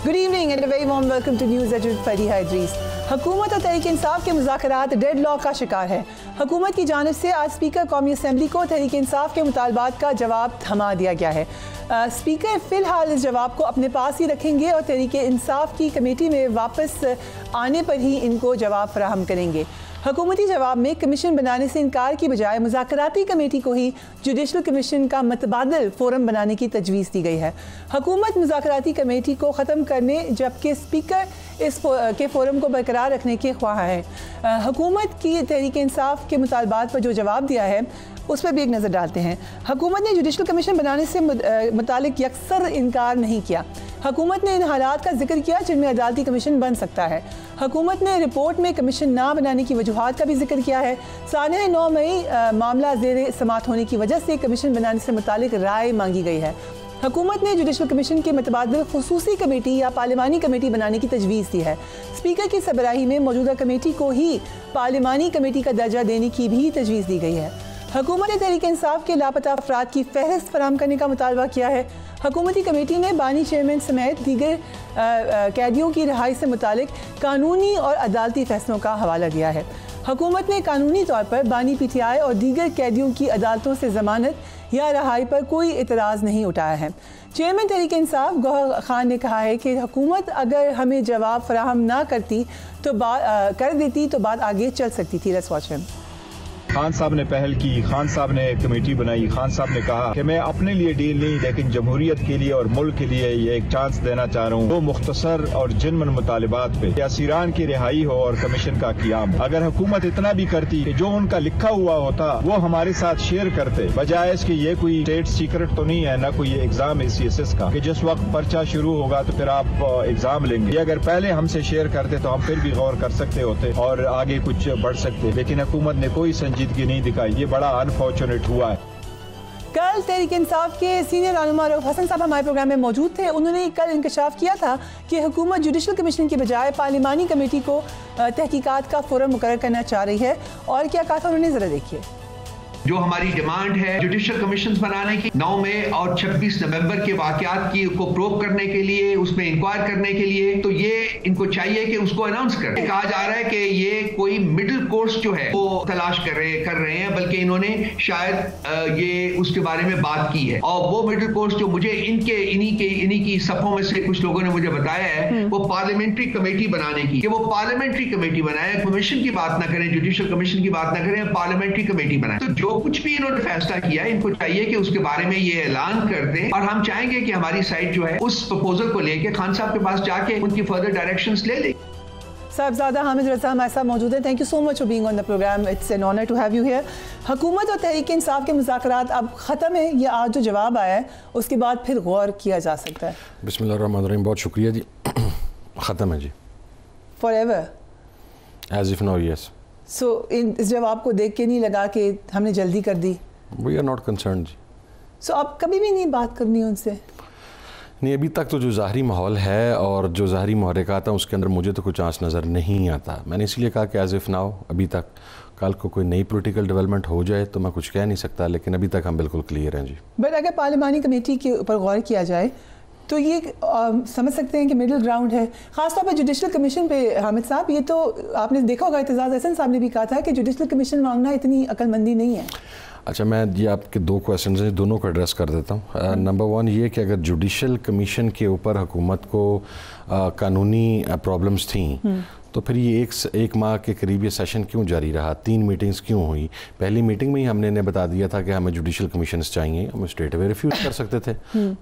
Good evening and very warm welcome to news at Fariha Idrees. हुकूमत और तहरीक इंसाफ के मुज़ाकरात डेड लॉक का शिकार है। हुकूमत की जानिब से आज स्पीकर कौमी असम्बली को तहरीक इंसाफ के मुतालबात का जवाब थमा दिया गया है। स्पीकर फ़िलहाल इस जवाब को अपने पास ही रखेंगे और तहरीक इंसाफ की कमेटी में वापस आने पर ही इनको जवाब फराहम करेंगे। हुकूमती जवाब में कमीशन बनाने से इनकार की बजाय मुज़ाकराती कमेटी को ही जुडिशल कमीशन का मतबादल फ़ोरम बनाने की तजवीज़ दी गई है। हुकूमत मुज़ाकराती कमेटी को ख़त्म करने जबकि स्पीकर इस के फ़ोरम को बरकरार रखने के ख्वाह है। हुकूमत की तहरीक इंसाफ के मुतालबात पर जो जवाब दिया है उस पर भी एक नज़र डालते हैं। हुकूमत ने जुडिशल कमीशन बनाने से मुतालिक यकसर इनकार नहीं किया। हुकूमत ने इन हालात का जिक्र किया जिनमें अदालती कमीशन बन सकता है। हुकूमत ने रिपोर्ट में कमीशन ना बनाने की वजूहात का भी जिक्र किया है। सानह 9 मई मामला ज़ेर समात होने की वजह से कमीशन बनाने से मुतालिक राय मांगी गई है। हुकूमत ने जुडिशल कमीशन के मतबादल खुसूसी कमेटी या पार्लिमानी कमेटी बनाने की तजवीज़ दी है। स्पीकर की सरबराही में मौजूदा कमेटी को ही पार्लिमानी कमेटी का दर्जा देने की भी तजवीज़ दी गई है। हुकूमत ने तहरीक इंसाफ के लापता अफराद की फहरिस्त फराहम करने का मुतालबा किया है। हुकूमती कमेटी ने बानी चेयरमैन समेत दीगर कैदियों की रिहाई से मुतालिक कानूनी और अदालती फैसलों का हवाला दिया है। हुकूमत ने कानूनी तौर पर बानी PTI और दीगर कैदियों की अदालतों से ज़मानत या रिहाई पर कोई इतराज़ नहीं उठाया है। चेयरमैन तहरीक इंसाफ गौहर खान ने कहा है कि हुकूमत अगर हमें जवाब फराहम ना करती तो कर देती तो बात आगे चल सकती थी। Let's watch him. खान साहब ने पहल की, खान साहब ने कमेटी बनाई। खान साहब ने कहा कि मैं अपने लिए डील नहीं लेकिन जमहूरियत के लिए और मुल्क के लिए ये एक चांस देना चाह रहा हूँ। दो मुख्तसर और जिनमन मुतालिबात पे असीरान की रिहाई हो और कमीशन का क़याम। अगर हुकूमत इतना भी करती कि जो उनका लिखा हुआ होता वो हमारे साथ शेयर करते, बजाय इसके ये कोई स्टेट सीक्रेट तो नहीं है, ना कोई एग्जाम है CSS का कि जिस वक्त पर्चा शुरू होगा तो फिर आप एग्जाम लेंगे। ये अगर पहले हमसे शेयर करते तो हम फिर भी गौर कर सकते होते और आगे कुछ बढ़ सकते, लेकिन हुकूमत ने कोई संजीदगी नहीं दिखाई। ये बड़ा अनफॉर्चुनेट हुआ है। कल तहरीक इंसाफ के सीनियर रहनुमा रऊफ हसन साहब हमारे प्रोग्राम में मौजूद थे। उन्होंने कल इंकशाफ किया था कि हुकूमत जुडिशल कमीशन की बजाय पार्लिमानी कमेटी को तहकीकात का फोरम मुकर्रर करना चाह रही है। और क्या कहा था उन्होंने, जरा देखिए। जो हमारी डिमांड है जुडिशल कमीशन बनाने की 9 मई और 26 नवंबर के वाकयात की को प्रोब करने के लिए, उसमें इंक्वायर करने के लिए, तो ये इनको चाहिए कि उसको अनाउंस करें। कहा जा रहा है कि ये कोई मिडिल कोर्स जो है वो तलाश कर रहे हैं, बल्कि इन्होंने शायद ये उसके बारे में बात की है। और वो मिडिल कोर्स जो मुझे इन्हीं की सफों में से कुछ लोगों ने मुझे बताया है वो पार्लियामेंट्री कमेटी बनाने की, कि वो पार्लियामेंट्री कमेटी बनाए, कमीशन की बात ना करें, जुडिशल कमीशन की बात ना करें, पार्लियामेंट्री कमेटी बनाए। तो जो कुछ भी इन्होंने फैसला किया इनको चाहिए कि उसके बारे में ये ऐलान कर दें। और हम चाहेंगे कि हमारी साइड जो है उस प्रपोजल को लेके खान साहब के पास जाके उनकी फर्दर डायरेक्शंस ले लें। साहबजादा हामिद रज़ा हमारे साथ मौजूद है। Thank you so much for being on the programme. It's an honour to have you here. हुकूमत और तहरीक इंसाफ के मुज़ाकरात अब ख़त्म है, ये आज जो जवाब आया है उसके बाद फिर गौर किया जा सकता है। बिस्मिल्लाहिर्रहमानिर्रहीम। बहुत शुक्रिया जी। ख़त्म है जी, forever, as if now, yes. So इस जवाब को देख के नहीं लगा कि हमने जल्दी कर दी? वी आर नॉट कंसर्न जी। सो अब कभी भी नहीं बात करनी उनसे? नहीं, अभी तक तो जो ज़ाहरी माहौल है और जो ज़ाहरी महरक़ात हैं उसके अंदर मुझे तो कुछ आंच नज़र नहीं आता। मैंने इसलिए कहा कि एज़ इफ़ नाउ, अभी तक। कल को कोई नई पॉलिटिकल डेवलपमेंट हो जाए तो मैं कुछ कह नहीं सकता, लेकिन अभी तक हम बिल्कुल क्लियर हैं जी। बट अगर पार्लिमानी कमेटी के ऊपर गौर किया जाए तो ये समझ सकते हैं कि मिडिल ग्राउंड है, ख़ासतौर पर जुडिशल कमीशन पे। हामिद साहब, ये तो आपने देखा होगा, इत्तेज़ाज़ अहसन साहब ने भी कहा था कि जुडिशल कमीशन मांगना इतनी अक्लमंदी नहीं है। अच्छा, मैं ये आपके दो क्वेश्चन हैं, दोनों को एड्रेस कर देता हूँ। नंबर 1 ये कि अगर जुडिशल कमीशन के ऊपर हुकूमत को कानूनी प्रॉब्लम्स थी तो फिर ये एक माह के करीब ये सेशन क्यों जारी रहा? 3 मीटिंग्स क्यों हुई? पहली मीटिंग में ही हमने इन्हें बता दिया था कि हमें जुडिशल कमीशंस चाहिए, हम स्ट्रेट अवे रिफ्यूज़ कर सकते थे।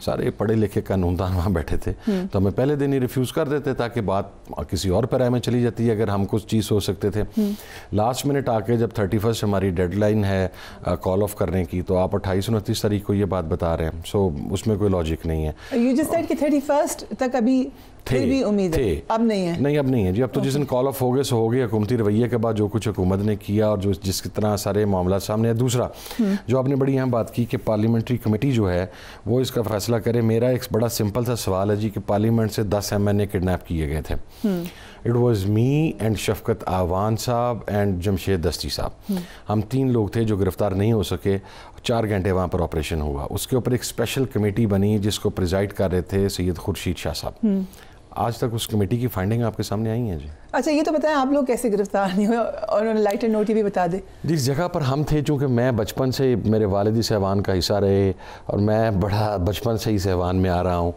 सारे पढ़े लिखे कानूनदान वहाँ बैठे थे, तो हमें पहले दिन ही रिफ्यूज़ कर देते ताकि बात किसी और पैराए में चली जाती है अगर हम कुछ चीज़ सोच सकते थे। लास्ट मिनट आके जब 31 हमारी डेडलाइन है कॉल ऑफ करने की, तो आप 28-29 तारीख को ये बात बता रहे हैं। सो उसमें कोई लॉजिक नहीं है। You just said कि 31 तक अभी फिर भी उम्मीद है, अब नहीं है। नहीं, अब नहीं है जी। अब तो जिस दिन कॉल ऑफ हो गए सो हो गए। हुकूमती रवैये के बाद जो कुछ हुकूमत ने किया और जो जिस तरह सारे मामला सामने है। दूसरा जो आपने बड़ी यहाँ बात की कि पार्लियामेंट्री कमेटी जो है वो इसका फैसला करे। मेरा एक बड़ा सिंपल सा सवाल है जी कि पार्लियामेंट से 10 MNA किडनैप किए गए थे। इट वॉज़ मी एंड शफकत आवान साहब एंड जमशेद दस्ती साहब। हम 3 लोग थे जो गिरफ्तार नहीं हो सके। 4 घंटे वहाँ पर ऑपरेशन हुआ। उसके ऊपर एक स्पेशल कमेटी बनी जिसको प्रिजाइड कर रहे थे सैयद खुर्शीद शाह साहब। आज तक उस कमेटी की फाइंडिंग आपके सामने आई है जी। अच्छा ये तो बताएं आप लोग कैसे गिरफ्तार नहीं हुए, और उन्होंने लाइट एंड नोट ये भी बता दे। जिस जगह पर हम थे, चूँकि मैं बचपन से मेरे वालिद सहवान का हिस्सा रहे और मैं बड़ा बचपन से ही सहवान में आ रहा हूँ,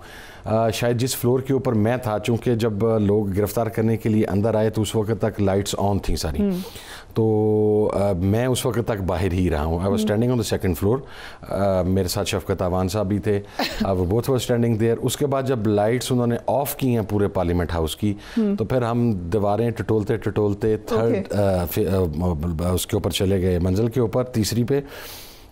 शायद जिस फ्लोर के ऊपर मैं था, चूँकि जब लोग गिरफ़्तार करने के लिए अंदर आए तो उस वक्त तक लाइट्स ऑन थी सारी, तो मैं उस वक्त तक बाहर ही रहा हूँ। I was standing on the second floor, मेरे साथ शफकत अवान साहब भी थे, अब बोथ वर स्टैंडिंग देयर। उसके बाद जब लाइट्स उन्होंने ऑफ़ की हैं पूरे पार्लियामेंट हाउस की, तो फिर हम दीवारें टटोलते टटोलते थर्ड उसके ऊपर चले गए, मंजिल के ऊपर, तीसरी पे,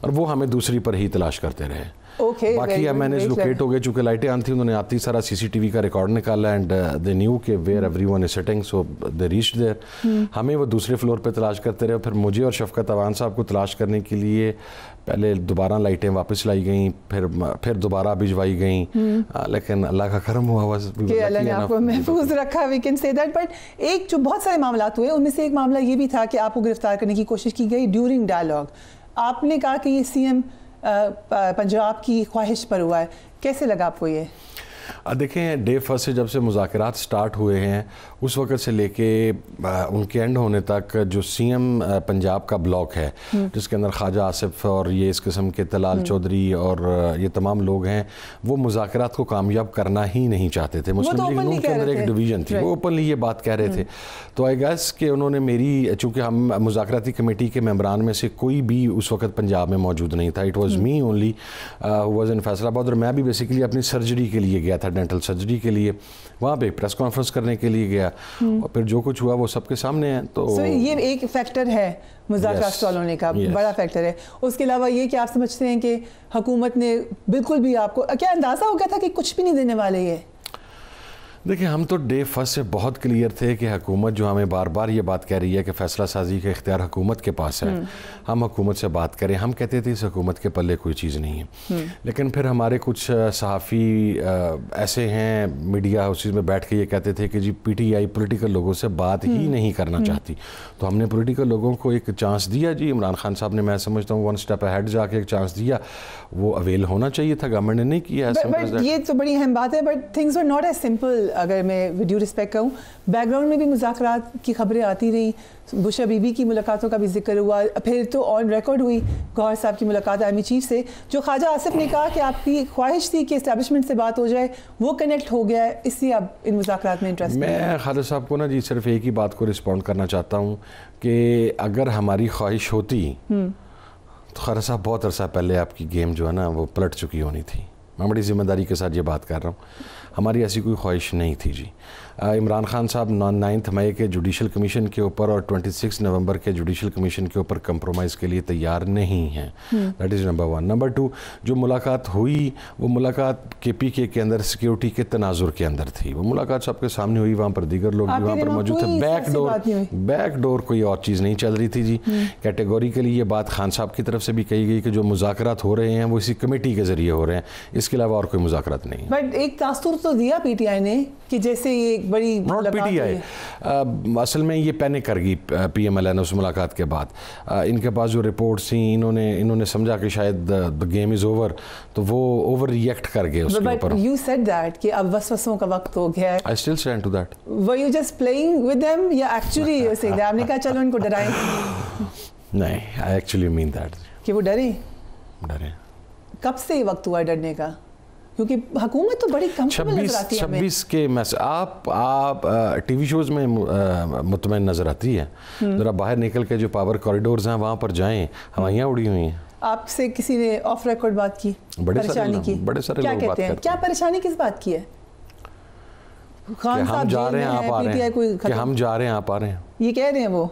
और वो हमें दूसरी पर ही तलाश करते रहे। बाकी अब मैंने लोकेट हो गए, चूँकि लाइटें आन थी, उन्होंने आती सारा CCTV का रिकॉर्ड निकाला एंड दे न्यू के where everyone is sitting, so they reached there. हमें वो दूसरे फ्लोर पे तलाश करते रहे, फिर मुझे और शफकत अवान साहब को तलाश करने के लिए पहले दोबारा लाइटें वापस लाई गई, फिर दोबारा भिजवाई गई, लेकिन अल्लाह का करम हुआ कि अल्लाह ने आपको महफूज रखा, we can say that. But एक जो बहुत सारे मामला हुए, उनमें से एक मामला ये भी था कि आपको गिरफ्तार करने की कोशिश की गई ड्यूरिंग डायलॉग। आपने कहा कि ये CM पंजाब की ख्वाहिश पर हुआ है, कैसे लगा आपको ये? देखें, डे फर्स्ट से जब से मुज़ाकरात स्टार्ट हुए हैं उस वक़्त से लेके उनके एंड होने तक जो CM पंजाब का ब्लॉक है, जिसके अंदर ख्वाजा आसिफ और ये इस किस्म के तलाल चौधरी और ये तमाम लोग हैं, वो मुज़ाकरात को कामयाब करना ही नहीं चाहते थे। मुस्लिम लीग नून के अंदर एक डिवीज़न थी, वो ओपनली ये बात कह रहे थे। तो आई गेस कि उन्होंने मेरी, चूँकि हम मुज़ाकराती कमेटी के मेम्बरान में से कोई भी उस वक्त पंजाब में मौजूद नहीं था, it was me only who was in Faisalabad, और मैं भी बेसिकली अपनी सर्जरी के लिए गया था, डेंटल सर्जरी के लिए, वहाँ पे प्रेस कॉन्फ्रेंस करने के लिए गया, और फिर जो कुछ हुआ वो सबके सामने है। तो ये एक फैक्टर है मुज़ाकरात सॉल्व होने का, बड़ा फैक्टर है। उसके अलावा ये कि आप समझते हैं कि हुकूमत ने बिल्कुल भी आपको क्या अंदाज़ा हो गया था कि कुछ भी नहीं देने वाले ये? देखिए, हम तो डे फर्स्ट से बहुत क्लियर थे कि हुकूमत जो हमें बार बार ये बात कह रही है कि फ़ैसला साजी का इख्तियार हुकूमत के पास है, हम हुकूमत से बात करें। हम कहते थे इस हुकूमत के पल्ले कोई चीज़ नहीं है, लेकिन फिर हमारे कुछ सहाफ़ी ऐसे हैं मीडिया हाउसेस में बैठ के ये कहते थे कि जी PTI पॉलिटिकल लोगों से बात ही नहीं करना चाहती। तो हमने पॉलिटिकल लोगों को एक चांस दिया जी। इमरान खान साहब ने, मैं समझता हूँ, 1 स्टेप अहेड जाके एक चांस दिया, वो अवेल होना चाहिए था, गवर्नमेंट ने नहीं किया। बट ये तो बड़ी अहम बात है, but things were not as simple. अगर मैं विद ड्यू रिस्पेक्ट कहूँ, बैकग्राउंड में भी मुज़ाकरात की खबरें आती रही, बुशरा बीबी की मुलाकातों का भी जिक्र हुआ, फिर तो ऑन रिकॉर्ड हुई गौहर साहब की मुलाकात आर्मी चीफ से, जो ख्वाजा आसिफ ने कहा कि आपकी ख्वाहिश थी कि इस्टेब्लिशमेंट से बात हो जाए, वो कनेक्ट हो गया है, इसलिए आप इन मुज़ाकरात में इंटरेस्ट। मैं खालिद साहब को ना जी सिर्फ एक ही बात को रिस्पॉन्ड करना चाहता हूँ कि अगर हमारी ख्वाहिश होती तो खालिद साहब बहुत अरसा पहले आपकी गेम जो है ना वो पलट चुकी होनी थी। मैं बड़ी ज़िम्मेदारी के साथ ये बात कर रहा हूँ, हमारी ऐसी कोई ख्वाहिश नहीं थी जी। इमरान खान साहब 9 मई के जुडिशल कमीशन के ऊपर और 26 नवंबर के जुडिशल कमीशन के ऊपर कंप्रोमाइज़ के लिए तैयार नहीं हैं। That is number 1। नंबर 2, जो मुलाकात हुई वो मुलाकात KPK के अंदर सिक्योरिटी के तनाजुर के अंदर थी। वो मुलाकात सबके सामने हुई, वहाँ पर दीगर लोग भी वहाँ पर मौजूद थे। बैक डोर कोई और चीज़ नहीं चल रही थी जी। कैटेगोरिकली ये बात खान साहब की तरफ से भी कही गई कि जो मुज़ाकरात हो रहे हैं वो इसी कमेटी के ज़रिए हो रहे हैं, इसके अलावा और कोई मुज़ाकरात नहीं। बट एक तासुर तो दिया PTI ने कि जैसे ये एक बड़ी PTI असल में ये पैनिक कर गई PMLN उस मुलाकात के बाद। इनके पास जो रिपोर्ट्स थी, इन्होंने समझा कि शायद द गेम इज़ ओवर, तो वो ओवर रिएक्ट कर गए उसके ऊपर। यू सेड दैट कि अब वसवसों का वक्त हो गया है। I still stand to that. Were you just playing with them या एक्चुअली यू सेइंग दैट? आपने कहा चलो इनको डराएं? नहीं, आई एक्चुअली मीन दैट कि वो डरे। कब से ये वक्त हुआ डरने का? क्योंकि हुकूमत तो बड़ी कंफर्टेबल नजर आती है। 26 के आप TV शोज़ में मुतमईन नज़र आती है। ज़रा बाहर निकल के जो पावर कॉरिडोर्स हैं वहाँ पर जाएं, हवाइयाँ उड़ी हुई हैं। आपसे किसी ने ऑफ रिकॉर्ड बात की? परेशानी की? बड़े सारे क्या लोग कहते हैं? क्या परेशानी किस बात की है? खान साहब जा रहे हैं, आप आ रहे हैं, कि हम जा रहे हैं, आप आ रहे हैं, ये कह रहे हैं वो।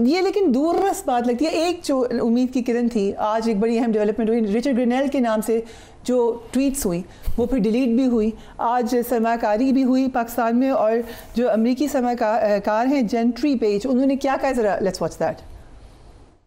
ये लेकिन दूररस बात लगती है। एक जो उम्मीद की किरण थी, आज एक बड़ी अहम डेवलपमेंट हुई, रिचर्ड ग्रिनेल के नाम से जो ट्वीट्स हुई वो फिर डिलीट भी हुई। आज सरमाकारी भी हुई पाकिस्तान में, और जो अमेरिकी सरमाकार हैं जेंट्री पेज, उन्होंने क्या कहा, ज़रा let's watch that.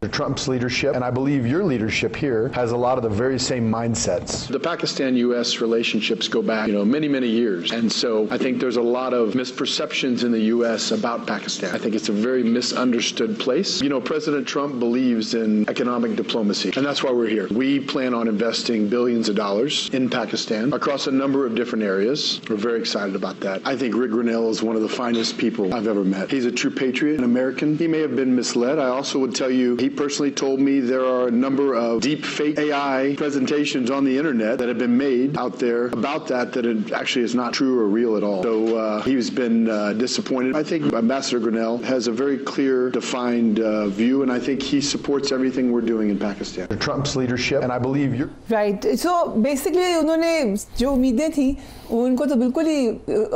Trump's leadership, and I believe your leadership here, has a lot of the very same mindsets. The Pakistan-U.S. relationships go back, many, many years. And so I think there's a lot of misperceptions in the U.S. about Pakistan. I think it's a very misunderstood place. President Trump believes in economic diplomacy, and that's why we're here. We plan on investing billions of dollars in Pakistan across a number of different areas. We're very excited about that. I think Rick Grenell is one of the finest people I've ever met. He's a true patriot, an American. He may have been misled. I also would tell you, he personally told me there are a number of deep fake AI presentations on the internet that have been made out there about that it actually is not true or real at all. So he's been disappointed. I think Ambassador Grenell has a very clear, defined view, and I think he supports everything we're doing in Pakistan. Trump's leadership, and I believe you're right. So basically उन्होंने जो उम्मीदें थी उनको तो बिल्कुल ही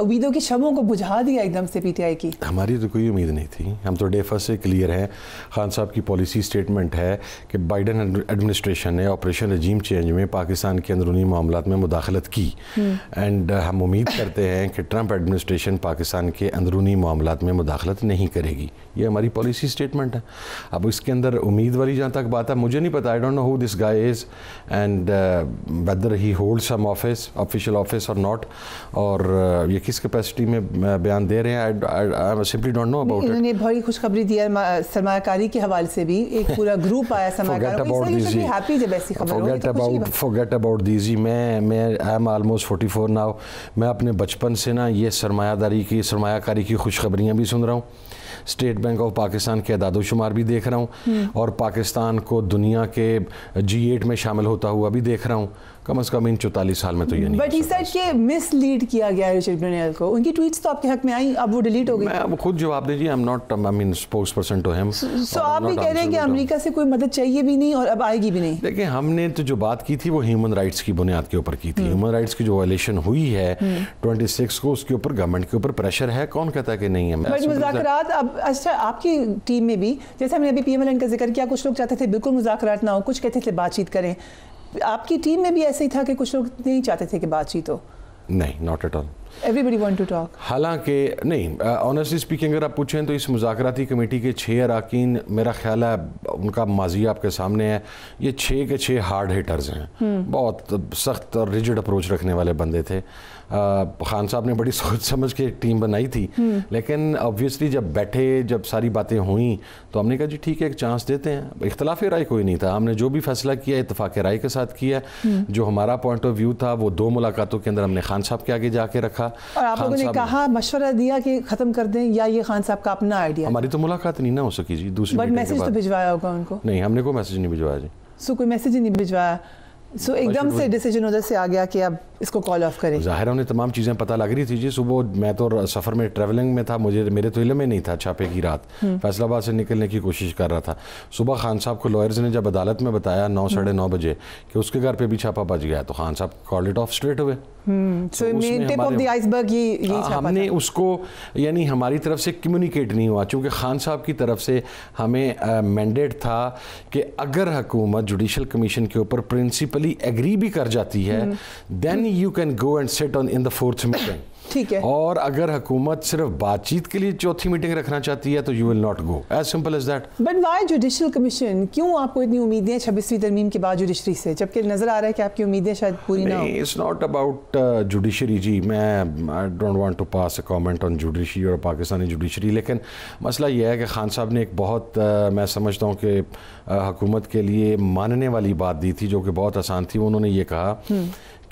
उम्मीदों की शमों को बुझा दिया एकदम से पीटीआई की। हमारी तो कोई उम्मीद नहीं थी, हम तो डे फर्स्ट से क्लियर हैं। खान साहब की पॉलिसी स्टेटमेंट है कि बाइडन एडमिनिस्ट्रेशन ने ऑपरेशन रजीम चेंज में पाकिस्तान के अंदरूनी मामलात में मुदाखलत की, एंड हम उम्मीद करते हैं कि ट्रंप एडमिनिस्ट्रेशन पाकिस्तान के अंदरूनी मामलात में मुदाखलत नहीं करेगी। ये हमारी पॉलिसी स्टेटमेंट है। अब इसके अंदर उम्मीद वाली जहाँ तक बात है, मुझे नहीं पता, I don't know who this guy is and whether he hold some office, official office और नॉट, और ये किस कैपेसिटी में बयान दे रहे हैं, I simply don't know about it. इन्होंने बड़ी खुशखबरी दी है सरमायाकारी के हवाले से भी, एक पूरा ग्रुप आया सरमायाकारी। Forget about these। मैं आई एम ऑलमोस्ट 44 नाउ। मैं अपने बचपन से ना ये सरमायाकारी की खुशखबरियाँ भी सुन रहा हूँ, स्टेट बैंक ऑफ पाकिस्तान के अदादोशुमार भी देख रहा हूँ, और पाकिस्तान को दुनिया के G8 में शामिल होता हुआ भी देख रहा हूँ। कम से कम इन 44 साल में तो ये नहीं। बट इस साइड के मिसलीड किया गया है रिचर्ड ग्रेनेल को, उनकी ट्वीट्स तो आपके हक में आई, अब वो डिलीट हो गई। मैं वो खुद जवाब दीजिए, I am not spokesperson to him. So आप भी कह रहे हैं कि अमेरिका से कोई मदद चाहिए भी नहीं और अब आएगी भी नहीं। देखिए, हमने तो जो बात की थी वो ह्यूमन राइट्स की बुनियाद के ऊपर की थी। ह्यूमन राइट्स की जो वायलेशन हुई है 26 को, उसके ऊपर गवर्नमेंट के ऊपर प्रेशर है, कौन कहता है कि नहीं है। बट मुज़ाकरात अब, अच्छा आपकी टीम में भी, जैसे हमने अभी PMLN का जिक्र किया, कुछ लोग चाहते थे बिल्कुल मुज़ाकरात ना हो, कुछ कहते थे बातचीत करें। आपकी टीम में भी ऐसे ही था कि कुछ लोग नहीं चाहते थे कि बातचीत हो? नहीं, not at all. Everybody want to talk। हालांकि नहीं, ऑनेस्टली स्पीकिंग अगर आप पूछें तो इस मुज़ाकराती कमेटी के 6 अरकान, मेरा ख्याल है उनका माजी आपके सामने है, ये 6 के 6 हार्ड हिटर्स हैं, बहुत सख्त और रिजिड अप्रोच रखने वाले बंदे थे। खान साहब ने बड़ी सोच समझ के एक टीम बनाई थी, लेकिन ऑब्वियसली जब बैठे, जब सारी बातें हुई तो हमने कहा जी ठीक है, एक चांस देते हैं। इख्तलाफी राय कोई नहीं था, हमने जो भी फैसला किया इत्तफाक राय के साथ किया। जो हमारा पॉइंट ऑफ व्यू था वो 2 मुलाकातों के अंदर हमने खान साहब के आगे जाके रखा। और आप लोगों ने कहा, मशवरा दिया कि खत्म कर दें, या ये खान साहब का अपना आइडिया? हमारी तो मुलाकात नहीं ना हो सकी जी, दूसरी। बट मैसेज तो भिजवाया होगा उनको? नहीं, हमने कोई मैसेज नहीं भिजवाया जी। सो कोई मैसेज ही नहीं भिजवाया, सो एकदम से डिसीजन उधर से आ गया कि अब इसको कॉल ऑफ करें। ज़ाहिर उन्हें तमाम चीज़ें पता लग रही थी जी। सुबह मैं तो सफ़र में ट्रैवलिंग में था, मेरे तो इल्म में नहीं था छापे की रात, फैसलाबाद से निकलने की कोशिश कर रहा था। सुबह खान साहब को लॉयर्स ने जब अदालत में बताया 9 साढ़े 9 बजे कि उसके घर पे भी छापा बच गया, तो खान साहब कॉल्ड इट ऑफ स्ट्रेट हुए। हमने उसको, यानी हमारी तरफ से कम्युनिकेट नहीं हुआ, चूँकि खान साहब की तरफ से हमें मैंडेट था कि अगर हुकूमत जुडिशल कमीशन के ऊपर प्रिंसिपली एग्री भी कर जाती है, then you can go and sit on in the 4th meeting. ठीक है। और अगर हुकूमत सिर्फ बातचीत के लिए 4थी मीटिंग रखना चाहती है तो you will not go, as simple as that. But why judicial commission? क्यों आपको इतनी उम्मीदें हैं 26वीं तरमीम के बाद जुडिशरी से, जबकि नजर आ रहा है कि आपकी उम्मीदें शायद पूरी ना हो? It's not about judiciary ji. I don't want to pass a comment on judiciary और पाकिस्तानी जुडिशरी, लेकिन मसला यह है कि खान साहब ने एक बहुत मैं समझता हूँ कि हुकूमत के लिए मानने वाली बात दी थी, जो कि बहुत आसान थी। उन्होंने ये कहा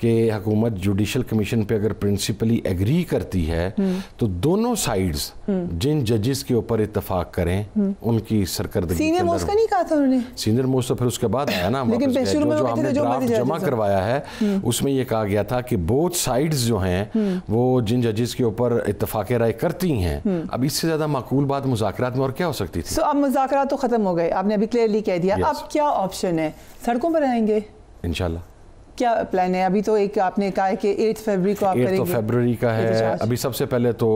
कि हुकूमत जुडिशल कमीशन पे अगर प्रिंसिपली एग्री करती है तो दोनों साइड्स जिन जजेस के ऊपर इत्तेफाक करें उनकी सरकर्दगी। सीनियर मोस्ट का नहीं कहा था उन्होंने? सीनियर मोस्ट तो फिर उसके बाद आया ना, जो हमने ड्राफ्ट जमा करवाया है उसमें यह कहा गया था कि बोथ साइड्स जो हैं वो जिन जजेस के ऊपर इत्तेफाक राय करती हैं। अब इससे ज्यादा माकूल बात मुज़ाकरात में और क्या हो सकती थी? अब मुज़ाकरात तो खत्म हो गए, आपने अभी क्लियरली कह दिया। अब क्या ऑप्शन है? सड़कों पर आएंगे इंशाल्लाह। क्या प्लान है? अभी तो एक आपने कहा है कि 8 फरवरी को आप करेंगे। 8 फरवरी का है। अभी सबसे पहले तो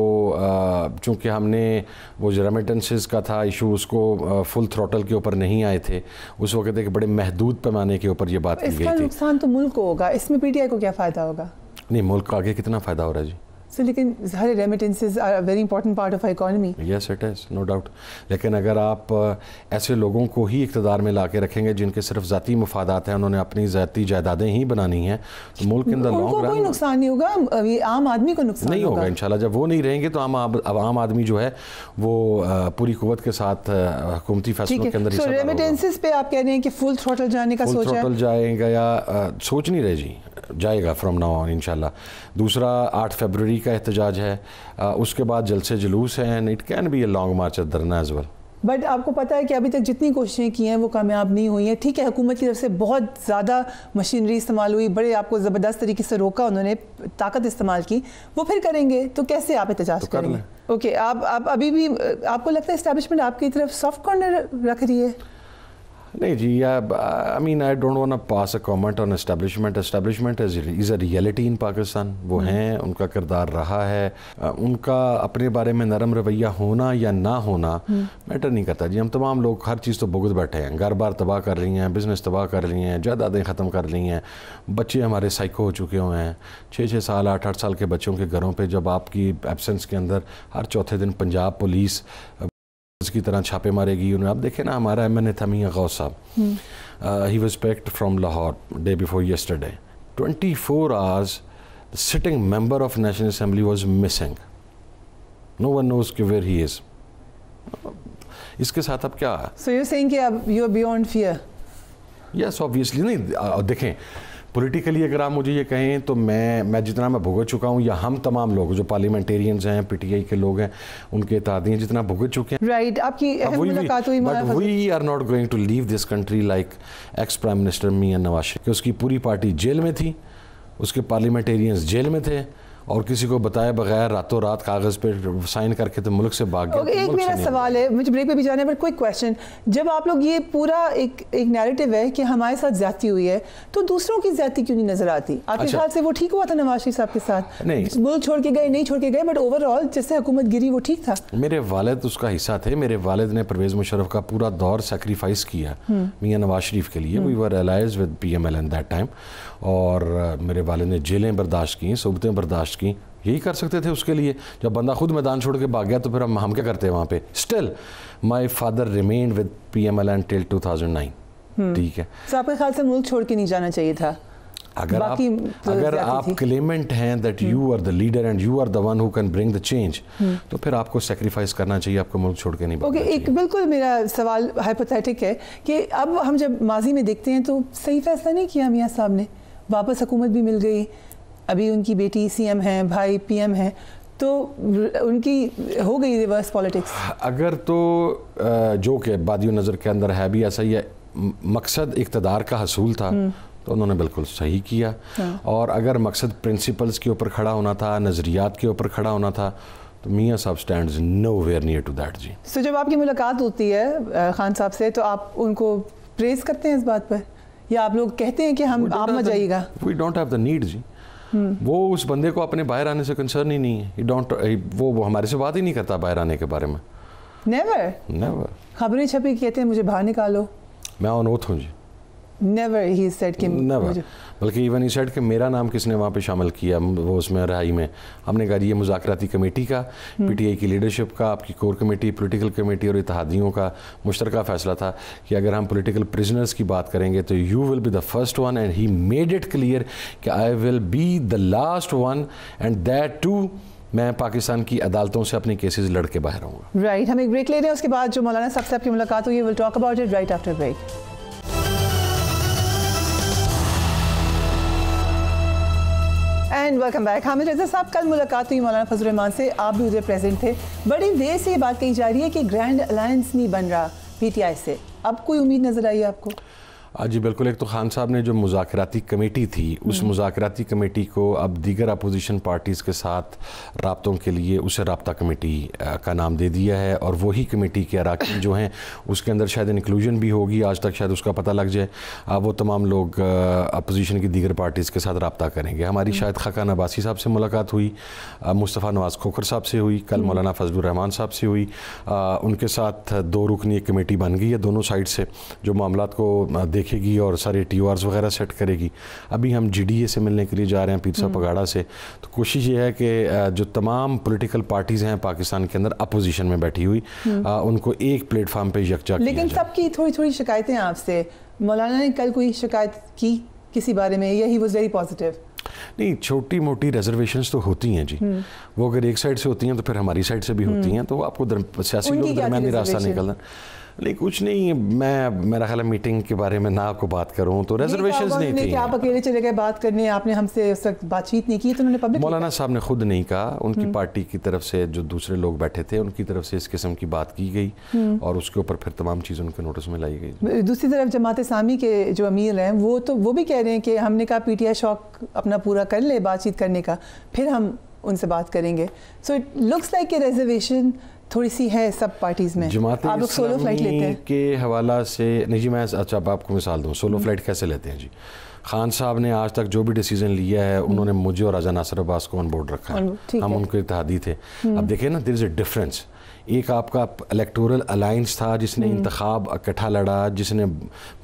चूँकि हमने वो जो रेमिटेंसेस का था इशू, उसको फुल थ्रोटल के ऊपर नहीं आए थे, उस वक्त एक बड़े महदूद पैमाने के ऊपर ये बात की गई थी। इसका नुकसान तो मुल्क को होगा, इसमें PTI को क्या फ़ायदा होगा? नहीं, मुल्क को आगे कितना फ़ायदा हो रहा है जी? लेकिन हर remittances are a very important part of economy. Yes it is, no doubt. लेकिन अगर आप ऐसे लोगों को ही इक़्तिदार में ला के रखेंगे जिनके सिर्फ ज़ाती मफादात हैं, उन्होंने अपनी ज़ाती जायदादें ही बनानी हैं, तो मुल्क के अंदर लॉन्ग रन कोई नुकसान नहीं होगा, ये आम आदमी को नुकसान नहीं होगा इंशाल्लाह। जब वो नहीं रहेंगे तो आम आदमी जो है वो पूरी कुव्वत के साथ हुकूमती फैसलों के अंदर हिस्सा लेगा। रेमिटेंसेस पे आप कह रहे हैं कि फुल थ्रोटल जाने का सोच है? थ्रोटल जाएगा या सोच नहीं रहे जी, जाएगा फ्रॉम नाउ ऑन इंशाल्लाह। दूसरा 8 फरवरी का एहतजाज है, उसके बाद जलसे जुलूस है, and it can be a long march at dharna as well. But आपको पता है कि अभी तक जितनी कोशिशें की हैं वो कामयाब नहीं हुई हैं। ठीक है, हुकूमत की तरफ से बहुत ज़्यादा मशीनरी इस्तेमाल हुई, बड़े आपको ज़बरदस्त तरीके से रोका उन्होंने, ताकत इस्तेमाल की, वो फिर करेंगे तो कैसे आप एहतजाज करेंगे? ओके, आप अभी भी आपको लगता है इस्टेब्लिशमेंट आपकी तरफ सॉफ्ट कॉर्नर रख रही है? नहीं जी, I mean I don't want to pass a comment on establishment. Establishment is a reality in Pakistan. वो हैं, उनका किरदार रहा है, उनका अपने बारे में नरम रवैया होना या ना होना मैटर नहीं करता जी। हम तमाम लोग हर चीज़ तो भुगत बैठे हैं, घर बार तबाह कर रही हैं, बिज़नेस तबाह कर रही हैं, जायदादें ख़त्म कर ली हैं, बच्चे हमारे साइको हो चुके हुए हैं। 6-6 साल 8-8 साल के बच्चों के घरों पर जब आपकी एब्सेंस के अंदर हर चौथे दिन पंजाब पुलिस की तरह छापे मारेगी। उन्हें आप देखें ना, हमारा MNA था मियां गौस साहब, he was picked from Lahore day before yesterday. 24 hours the sitting member of National Assembly was missing. No one knows where he is. इसके साथ अब क्या? So you're saying कि अब you are beyond fear? Yes, obviously। नहीं, देखें politically अगर आप मुझे ये कहें तो मैं जितना मैं भुगत चुका हूँ, या हम तमाम लोग जो पार्लियामेंटेरियंस हैं, PTI के लोग हैं, उनके इत्तेहादी हैं, जितना भुगत चुके हैं, राइट। आपकी अहम मुलाकात हुई, but we are not going to leave this country like ex prime minister Mian Nawaz Sharif, कि उसकी पूरी पार्टी जेल में थी, उसके पार्लियामेंटेरियंस जेल में थे, और किसी को बताए बगैर रातों रात कागज़ पे साइन करके तो मुल्क से भाग गया। एक मेरा सवाल है, मुझे ब्रेक पे भी जाना है, बट क्विक क्वेश्चन। जब आप लोग ये पूरा एक नैरेटिव है कि हमारे साथ ज्यादती हुई है, तो दूसरों की ज्यादती क्यों नहीं नजर आती? आपके ख्याल से वो ठीक हुआ था नवाज शरीफ साहब के साथ? नहीं, मुल्क छोड़ के गए, नहीं छोड़ के गए, बट ओवरऑल जिससे हुकूमत गिरी वो ठीक था। मेरे वालिद उसका हिस्सा थे। मेरे वालिद ने परवेज़ मुशर्रफ का पूरा दौर सेक्रीफाइस किया मियां नवाज शरीफ के लिए। We were allies with PML at that time, और मेरे वालिद ने जेलें बर्दाश्त की, सोबतें बर्दाश्त की, यही कर सकते थे उसके लिए। जब बंदा खुद मैदान छोड़ के भाग गया तो फिर हम क्या करते हैं वहाँ पे? Still my father remained with PML until 2009। ठीक है, तो आपके ख्याल से मुल्क छोड़ के नहीं जाना चाहिए था? अगर आप क्लेमेंट हैं that you are the leader and you are the one who can bring the change, तो फिर आपको सेक्रीफाइस करना चाहिए, आपको मुल्क छोड़ के नहीं भागना चाहिए। एक बिल्कुल मेरा सवाल हाइपोथेटिक है कि अब हम जब माजी में देखते हैं तो सही फैसला नहीं किया मियाँ साहब ने, वापस हुकूमत भी मिल गई, अभी उनकी बेटी CM हैं, भाई PM हैं, तो उनकी हो गई रिवर्स पॉलिटिक्स। अगर तो जो कि बादियों नज़र के अंदर है भी ऐसा ही है, मकसद इक़्तिदार का हसूल था, तो उन्होंने बिल्कुल सही किया। और अगर मकसद प्रिंसिपल्स के ऊपर खड़ा होना था, नज़रियात के ऊपर खड़ा होना था, तो Mian Sahab stands nowhere near to that जी। सो जब आपकी मुलाकात होती है खान साहब से, तो आप उनको प्रेज़ करते हैं इस बात पर, या आप लोग कहते हैं कि हम आप मत जाइएगा? We don't have the need जी। वो उस बंदे को अपने बाहर आने से कंसर्न ही नहीं है। वो हमारे से बात ही नहीं करता बाहर आने के बारे में। नेवर खबरें छपी कहते हैं मुझे बाहर निकालो। मैं ऑन ओथ हूँ जी। नेवर ही सेड कि नेवर, बल्कि इवन ही सेड कि मेरा नाम किसने वहाँ पे शामिल किया वो उसमें रहाई में। हमने कहा ये मुज़ाकराती कमेटी का, PTI की लीडरशिप का, आपकी कोर कमेटी, पॉलिटिकल कमेटी और इत्तेहादियों का मुश्तरका फ़ैसला था कि अगर हम पॉलिटिकल प्रिजनर्स की बात करेंगे तो you will be the first one, and he made it clear कि I will be the last one, and that too मैं पाकिस्तान की अदालतों से अपने केसेस लड़ के बाहर आऊँगा। राइट, हम एक ब्रेक ले रहे हैं, उसके बाद जो मौलाना साहब से आपकी मुलाकात हुई, will talk about it right after break. And welcome back. Hamid Raza Sahab, कल मुलाकात हुई मौलाना फजल रहमान से, आप भी उधर प्रेजेंट थे। बड़ी देर से ये बात कही जा रही है कि ग्रैंड अलायंस नहीं बन रहा PTI से, अब कोई उम्मीद नज़र आई आपको? जी बिल्कुल। एक तो खान साहब ने जो मुज़ाकराती कमेटी थी, उस मुज़ाकराती कमेटी को अब दीगर अपोजिशन पार्टीज़ के साथ राब्तों के लिए उसे राब्ता कमेटी का नाम दे दिया है, और वही कमेटी के अरकान जो हैं उसके अंदर शायद इंक्लूजन भी होगी, आज तक शायद उसका पता लग जाए। वो तमाम लोग अपोजिशन की दीगर पार्टीज़ के साथ राब्ता करेंगे। हमारी शायद खाकान अब्बासी साहब से मुलाकात हुई, मुस्तफ़ा नवाज़ खोखर साहब से हुई, कल मौलाना फजलुर रहमान साहब से हुई। उनके साथ 2 रुकनी एक कमेटी बन गई है दोनों साइड से, जो मामलात को देखेगी और सारे TORs वगैरह सेट करेगी। अभी हम GDA से मिलने के लिए जा रहे हैं, पीर साहब पगाड़ा से। तो कोशिश ये है कि जो तमाम पॉलिटिकल पार्टीज़ हैं पाकिस्तान के अंदर अपोजिशन में बैठी हुई, उनको एक प्लेटफार्म पे यकजा किया जाए। लेकिन सबकी थोड़ी थोड़ी शिकायतें आपसे, मौलाना ने कल कोई शिकायत की किसी बारे में, या ही वाज वेरी पॉजिटिव? नहीं, छोटी मोटी रिजर्वेशंस तो होती हैं जी, वो अगर एक साइड से होती हैं तो फिर हमारी साइड से भी होती हैं, तो आपको सियासी लोग दरमियानी रास्ता निकलना। नहीं, कुछ नहीं, मेरा ख्याल है मीटिंग के बारे में ना आपको बात करूं तो रिजर्वेशंस नहीं थी। आप अकेले चले गए बात करने, आपने हमसे उस वक्त बातचीत नहीं की, तो उन्होंने पब्लिक मौलाना साहब ने खुद नहीं कहा, उनकी पार्टी की तरफ से जो दूसरे लोग बैठे थे उनकी तरफ से इस किस्म की बात की गई और उसके ऊपर फिर तमाम चीज़ उनके नोटिस में लाई गई। दूसरी तरफ जमात इस्लामी के जो अमीर हैं वो भी कह रहे हैं कि हमने कहा PTI शौक अपना पूरा कर ले बातचीत करने का, फिर हम उनसे बात करेंगे। So it looks like a reservation थोड़ी सी है सब पार्टीज में। जमात आप लोग सोलो फ्लाइट लेते हैं के हवाला से? नहीं जी, मैं अच्छा अब आपको मिसाल दूँ, सोलो फ्लाइट कैसे लेते हैं जी। खान साहब ने आज तक जो भी डिसीजन लिया है उन्होंने मुझे और राजा नासिर अब्बास को ऑन बोर्ड रखा है, हम उनके इत्तेहादी थे। अब देखिए ना, देयर इज़ अ डिफरेंस। एक आपका इलेक्टोरल अलायंस था जिसने इंतखाब इकट्ठा लड़ा, जिसने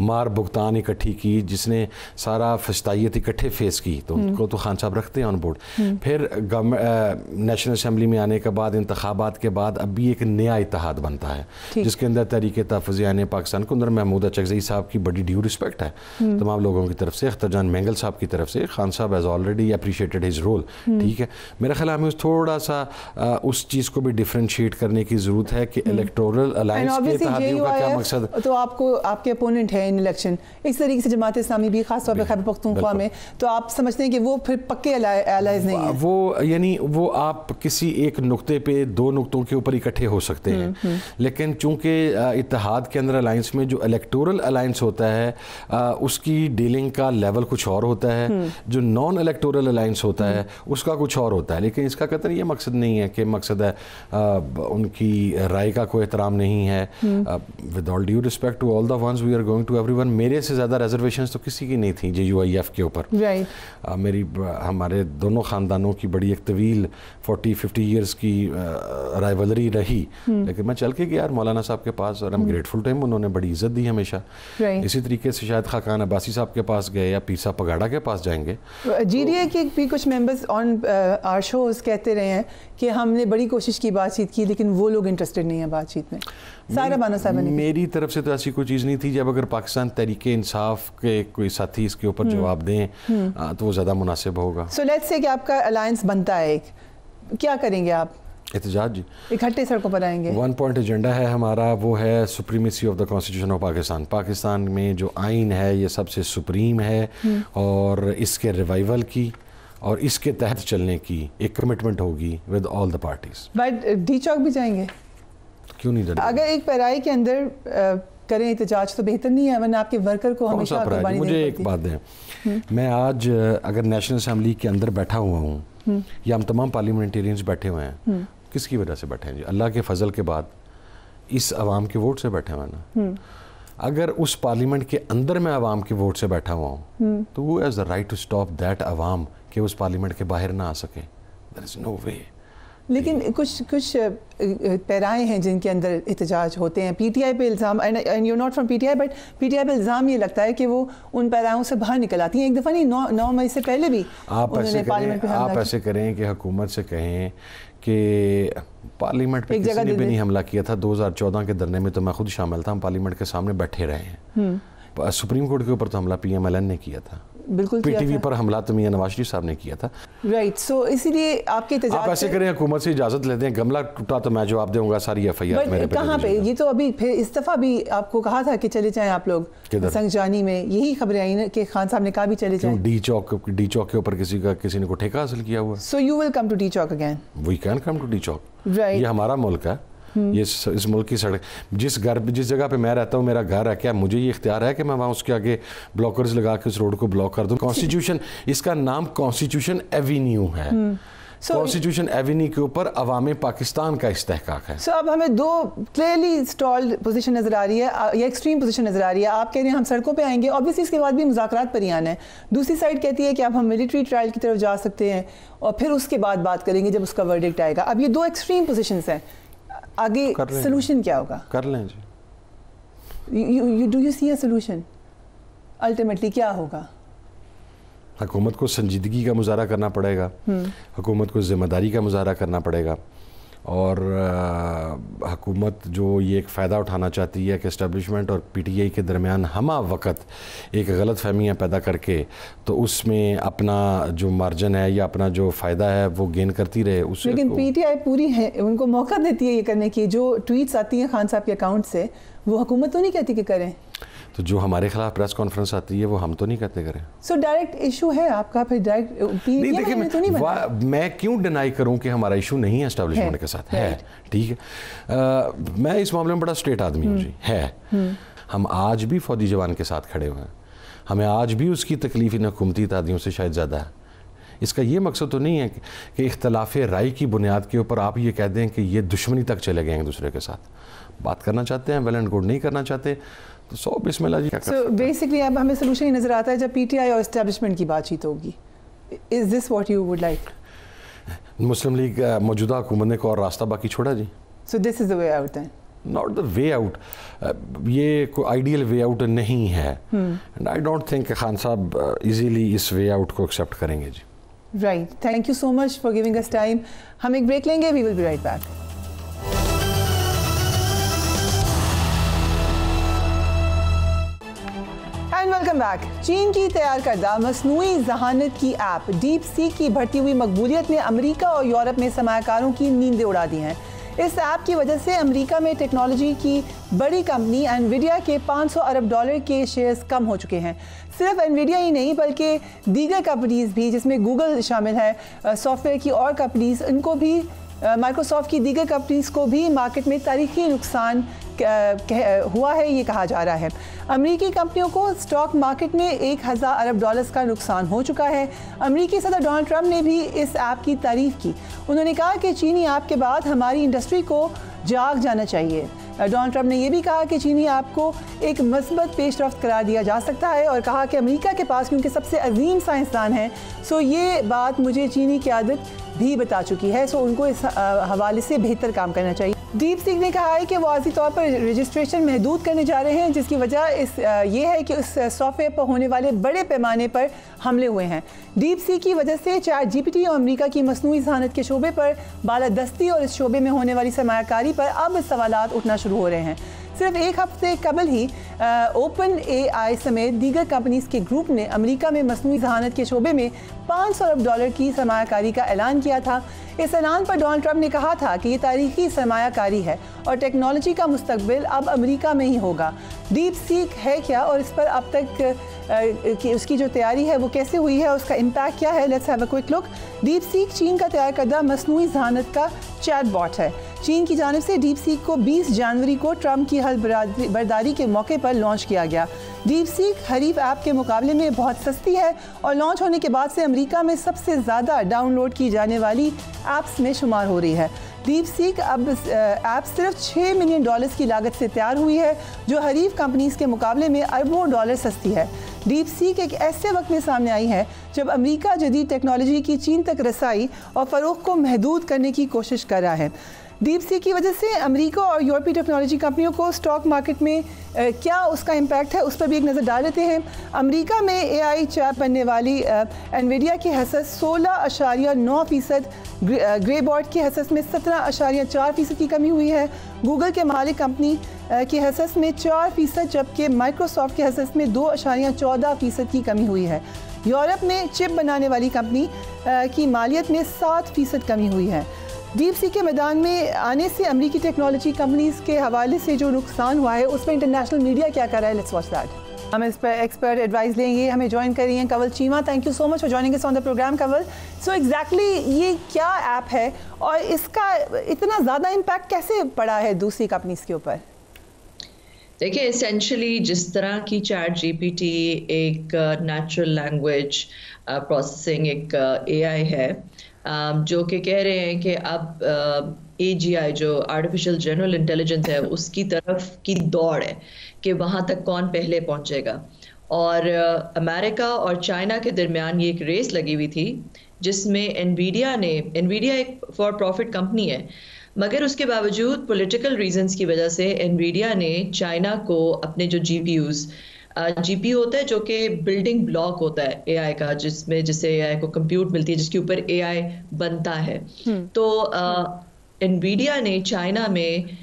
मार भुगतान इकट्ठी की, जिसने सारा फस्तायत इकट्ठे फेस की, तो उनको तो खान साहब रखते हैं ऑन बोर्ड। फिर नेशनल असम्बली में आने के बाद, इंतखाबात के बाद अब भी एक नया इत्तेहाद बनता है जिसके अंदर तहरीक तहफ़्फ़ुज़ आइन पाकिस्तान के अंदर महमूद अचकज़ई साहब की बड़ी ड्यू रिस्पेक्ट है तमाम लोगों की तरफ से, अख्तर जान मेंगल साहब की तरफ से। खान साहब has already appreciated his role, ठीक है। मेरा ख्याल हमें थोड़ा सा उस चीज़ को भी डिफ्रेंशिएट करने की ज़रूरत है कि इलेक्टोरल अलायंस के इत्तेहादियों का क्या मकसद। तो आपको आपके अपोनेंट है इन इलेक्शन, इस तरीके से जमात इस्लामी भी खास तौर पर खैबर पख्तूनख्वा में, तो आप समझते हैं कि वो फिर पक्के एलाइज नहीं है? वो यानी वो आप किसी एक नुक्ते पे, दो नुक्तों के ऊपर इकट्ठे हो सकते हैं, लेकिन चूंकि इत्तेहाद के अंदर अलायंस में जो इलेक्टोरल अलायंस होता है उसकी डीलिंग का लेवल कुछ और होता है, जो नॉन इलेक्टोरल अलायंस होता है उसका कुछ और होता है। लेकिन इसका कतई ये मकसद नहीं है कि मकसद है उनकी राय का कोई एहतराम नहीं है। With all due respect to all the ones we are going to everyone, मेरे से ज़्यादा रिजर्वेशंस तो किसी की नहीं थी JUIF के ऊपर। हमारे दोनों ख़ानदानों की बड़ी एक तवील 40-50 ईयर्स की राइवलरी रही, लेकिन मैं चल के गया यार मौलाना साहब के पास और I am grateful to him, उन्होंने बड़ी इज्जत दी हमेशा। इसी तरीके से शायद खाकान अब्बासी साहब के पास गए या पीर साहब पगाड़ा के पास जाएंगे। GDA के भी कुछ मेंबर्स ऑन आवर शोज कहते रहे हैं कि हमने बड़ी कोशिश की बातचीत की, लेकिन वो लोग इंटरेस्टेड नहीं है बातचीत में। सारा बानो साहब ने मेरी तरफ से तो ऐसी कोई चीज़ नहीं थी। जब अगर पाकिस्तान तहरीक इंसाफ के कोई साथी इसके ऊपर जवाब दें तो वो ज़्यादा मुनासिब होगा। सो लेट्स से कि आपका अलायंस बनता है, क्या करेंगे आप? एहतजाज जी, इकट्ठे सड़कों पर आएंगे। 1 पॉइंट एजेंडा है हमारा, वो है supremacy of the constitution of Pakistan. Pakistan में जो आइन है ये सबसे सुप्रीम है और इसके रिवाइवल की और इसके तहत चलने की एक कमिटमेंट होगी with all the parties. But D Chowk भी जाएंगे? क्यों नहीं जाएंगे? अगर एक पैराई के अंदर करें एहतजाज तो बेहतर नहीं है, वरना आपके वर्कर को हमेशा कुर्बानी देनी पड़ती है। मुझे एक बात दें, मैं आज अगर नेशनल असम्बली के अंदर बैठा हुआ हूँ या हम तमाम पार्लियामेंटेरियंस बैठे हुए हैं, किसकी वजह से बैठे हैं जी? अल्लाह के फजल के बाद इस अवाम के वोट से बैठे हुए ना। अगर उस पार्लियामेंट के अंदर मैं अवाम के वोट से बैठा हुआ हूँ तो वो has the right to stop that अवाम कि उस पार्लियामेंट के बाहर ना आ सके। There is no way. लेकिन कुछ पैराए हैं जिनके अंदर एहतजाज होते हैं। PTI पे इल्ज़ाम, and you not from PTI, but PTI पे इल्ज़ाम ये लगता है कि वो उन पैराओं से बाहर निकल आती हैं। एक दफ़ा नहीं, 9 मई से पहले भी आप ऐसे करें कि हुकूमत से कहें कि पार्लियामेंट पे किसी ने भी नहीं हमला किया था। 2014 के धरने में तो मैं खुद शामिल था, हम पार्लियामेंट के सामने बैठे रहे हैं। सुप्रीम कोर्ट के ऊपर तो हमला PMLN ने किया था, बिल्कुल PTV पर हमला तो मियां नवाज शरीफ साहब ने किया था। राइट, सो इसीलिए आपके आप ऐसे करें, हुकूमत से इजाजत लेते हैं, गमला टूटा तो मैं जवाब दूंगा, सारी FIR मेरे पे। कहाँ पे? ये तो अभी फिर इस दफा भी आपको कहा था कि चले जाएं आप लोग संगजानी में, यही खबरें आई ना कि खान साहब ने कहा भी चले जाएं। डी चौक के ऊपर किसी ने को ठेका हासिल किया हुआ। So you will come to the chowk again? We can come to the chowk. Right, ये हमारा मुल्क है, ये इस मुल्क की सड़क, जिस जगह पे मैं रहता हूँ मेरा घर है, क्या मुझे ये इख्तियार है कि मैं वहाँ उसके आगे ब्लॉकर्स लगा के उस रोड को ब्लॉक कर दूँ? कॉन्स्टिट्यूशन, इसका नाम कॉन्स्टिट्यूशन एवेन्यू है। कॉन्स्टिट्यूशन एवेन्यू के ऊपर अवाम पाकिस्तान का इस्तेहकाक है। अब हमें दो क्लियरली स्टॉल्ड पोजीशन नजर आ रही है या एक्सट्रीम पोजीशन नजर आ रही है। आप कह रहे हैं हम सड़कों पे आएंगे, ऑब्वियसली इसके बाद भी मुज़ाकरात पर ही आना है। दूसरी साइड कहती है कि अब हम मिलिट्री ट्रायल की तरफ जा सकते हैं और फिर उसके बाद बात करेंगे जब उसका वर्डिक्ट आएगा। अब ये दो एक्सट्रीम पोजीशंस हैं, आगे सोल्यूशन क्या होगा? कर लें जी। You do you see a solution? Ultimately क्या होगा? हुकूमत को संजीदगी का मुजाहरा करना पड़ेगा, हुकूमत को ज़िम्मेदारी का मुजाहरा करना पड़ेगा, और हुकूमत जो ये एक फ़ायदा उठाना चाहती है कि इस्टेब्लिशमेंट और पीटीआई के दरमियान हमा वक्त एक गलत फहमियाँ पैदा करके तो उसमें अपना जो मार्जिन है या अपना जो फ़ायदा है वो गेन करती रहे। उससे लेकिन पीटीआई पूरी है, उनको मौका देती है ये करने की। जो ट्वीट्स आती हैं खान साहब के अकाउंट से, वो हुकूमत तो नहीं कहती कि करें। तो जो हमारे खिलाफ प्रेस कॉन्फ्रेंस आती है वो हम तो नहीं कहते करें। सो डायरेक्ट इशू है आपका, फिर डायरेक्ट नहीं, देखिए मैं क्यों डिनाई करूं कि हमारा इशू नहीं है एस्टेब्लिशमेंट के साथ, है ठीक है। मैं इस मामले में बड़ा स्ट्रेट आदमी हूँ जी, है। हम आज भी फौजी जवान के साथ खड़े हुए हैं, हमें आज भी उसकी तकलीफ इन हुकूमती इत्तेहादियों से शायद ज़्यादा है। इसका ये मकसद तो नहीं है कि इख्तलाफ राय की बुनियाद के ऊपर आप ये कह दें कि ये दुश्मनी तक चले गए एक दूसरे के साथ। बात करना चाहते हैं वेल एंड गुड, नहीं करना चाहते तो सो बिस्मिल्लाह जी। सो बेसिकली अब हमें सोल्यूशन ही नज़र आता है जब पीटीआई और एस्टेब्लिशमेंट की बातचीत होगी। Is this what you would like? Muslim League मौजूदा हुकूमत ने को और रास्ता बाकी छोड़ा जी। So this is the way out then? Not the way out, ये कोई आइडियल वे आउट नहीं है, and I don't think Khan Sahab easily इस वे आउट को एक्सेप्ट करेंगे जी। Right, thank you so much for giving us time. हम एक ब्रेक लेंगे, we will be right back. And welcome back. चीन की तैयार करदा मसनूई जहानत की ऐप डीप सीक की बढ़ती हुई मकबूलियत ने अमेरिका और यूरोप में सरमायाकारों की नींदें उड़ा दी हैं। इस ऐप की वजह से अमेरिका में टेक्नोलॉजी की बड़ी कंपनी एनवीडिया के $500 अरब के शेयर्स कम हो चुके हैं। सिर्फ एनवीडिया ही नहीं बल्कि दीगर कंपनीज भी, जिसमें गूगल शामिल है, सॉफ्टवेयर की और कंपनीज, इनको भी, माइक्रोसॉफ्ट की दीगर कंपनीज को भी मार्केट में तारीखी नुकसान हुआ है, ये कहा जा रहा है। अमेरिकी कंपनियों को स्टॉक मार्केट में $1000 अरब का नुकसान हो चुका है। अमेरिकी सदर डोनाल्ड ट्रंप ने भी इस ऐप की तारीफ की। उन्होंने कहा कि चीनी ऐप के बाद हमारी इंडस्ट्री को जाग जाना चाहिए। डोनाल्ड ट्रंप ने यह भी कहा कि चीनी ऐप को एक मस्बत पेशरफ्त करार दिया जा सकता है और कहा कि अमेरिका के पास क्योंकि सबसे अजीम साइंसदान हैं, सो ये बात मुझे चीनी क़यादत भी बता चुकी है, सो उनको इस हवाले से बेहतर काम करना चाहिए। डीप सीक ने कहा है कि वो वाज़ी तौर पर रजिस्ट्रेशन महदूद करने जा रहे हैं, जिसकी वजह ये है कि उस सॉफ्टवेयर पर होने वाले बड़े पैमाने पर हमले हुए हैं। डीप सीक की वजह से चैट जीपीटी और अमेरिका की मसनूई ज़हानत के शोबे पर बालादस्ती और इस शोबे में होने वाली सरमायाकारी पर अब सवालात उठना शुरू हो रहे हैं। सिर्फ एक हफ्ते कबल ही ओपन एआई समेत दीगर कंपनीज के ग्रुप ने अमेरिका में मसनूई ज़हानत के शोबे में $500 अरब की सरमायाकारी का ऐलान किया था। इस ऐलान पर डोनाल्ड ट्रंप ने कहा था कि ये तारीखी सरमायाकारी है और टेक्नोलॉजी का मुस्तकबिल अब अमेरिका में ही होगा। डीप सीक है क्या और इस पर अब तक कि उसकी जो तैयारी है वो कैसे हुई है, उसका इम्पैक्ट क्या है, let's have a quick look. Deep seek चीन का तैयार करदा मसनूई ज़हानत का चैट बॉट है। चीन की जानिब से डीप सीक को 20 जनवरी को ट्रंप की हलबर्दारी के मौके पर लॉन्च किया गया। डीप सीक हरीफ ऐप के मुकाबले में बहुत सस्ती है और लॉन्च होने के बाद से अमेरिका में सबसे ज़्यादा डाउनलोड की जाने वाली ऐप्स में शुमार हो रही है। डीप सीक अब ऐप सिर्फ $6 मिलियन की लागत से तैयार हुई है, जो हरीफ कंपनीज के मुकाबले में अरबों डॉलर सस्ती है। डीप सीक एक ऐसे वक्त में सामने आई है जब अमेरिका जदीद टेक्नोलॉजी की चीन तक रसाई और फ़रोख्त को महदूद करने की कोशिश कर रहा है। डीप सीक की वजह से अमेरिका और यूरोपीय टेक्नोलॉजी कंपनियों को स्टॉक मार्केट में क्या उसका इम्पैक्ट है, उस पर भी एक नज़र डाल लेते हैं। अमेरिका में एआई चिप बनने वाली एनवीडिया की हसत 16.9%, ग्रेबॉट की हसत में 17.4% की कमी हुई है। गूगल के मालिक कंपनी की हसत में 4%, जबकि माइक्रोसॉफ्ट की हसत में 2.14% की कमी हुई है। यूरोप में चिप बनाने वाली कंपनी की मालियत में 7% कमी हुई है। डीप सीक के मैदान में आने से अमेरिकी टेक्नोलॉजी कंपनीज के हवाले से जो नुकसान हुआ है उस पर इंटरनेशनल मीडिया क्या कर रहा है, लेट्स वॉच दैट। हम इस पर एक्सपर्ट एडवाइस लेंगे। हमें ज्वाइन कर रही हैं Kanwal Cheema. Thank you so much for joining us on the programme Kanwal. So exactly ये क्या ऐप है और इसका इतना ज़्यादा इम्पैक्ट कैसे पड़ा है दूसरी कंपनीज के ऊपर? देखिए, एसेंशली जिस तरह की चैट जीपीटी एक नेचुरल लैंग्वेज प्रोसेसिंग एक एआई है, जो कि कह रहे हैं कि अब AGI जो आर्टिफिशियल जनरल इंटेलिजेंस है उसकी तरफ की दौड़ है कि वहाँ तक कौन पहले पहुँचेगा। और अमेरिका और चाइना के दरमियान ये एक रेस लगी हुई थी जिसमें एनवीडिया एक फॉर प्रॉफिट कंपनी है, मगर उसके बावजूद पॉलिटिकल रीजंस की वजह से एनवीडिया ने चाइना को अपने जो GPUs जीपीयू होता है जो कि बिल्डिंग ब्लॉक होता है एआई का, जिससे एआई को कंप्यूट मिलती है, जिसके ऊपर एआई बनता है। तो एनवीडिया ने चाइना में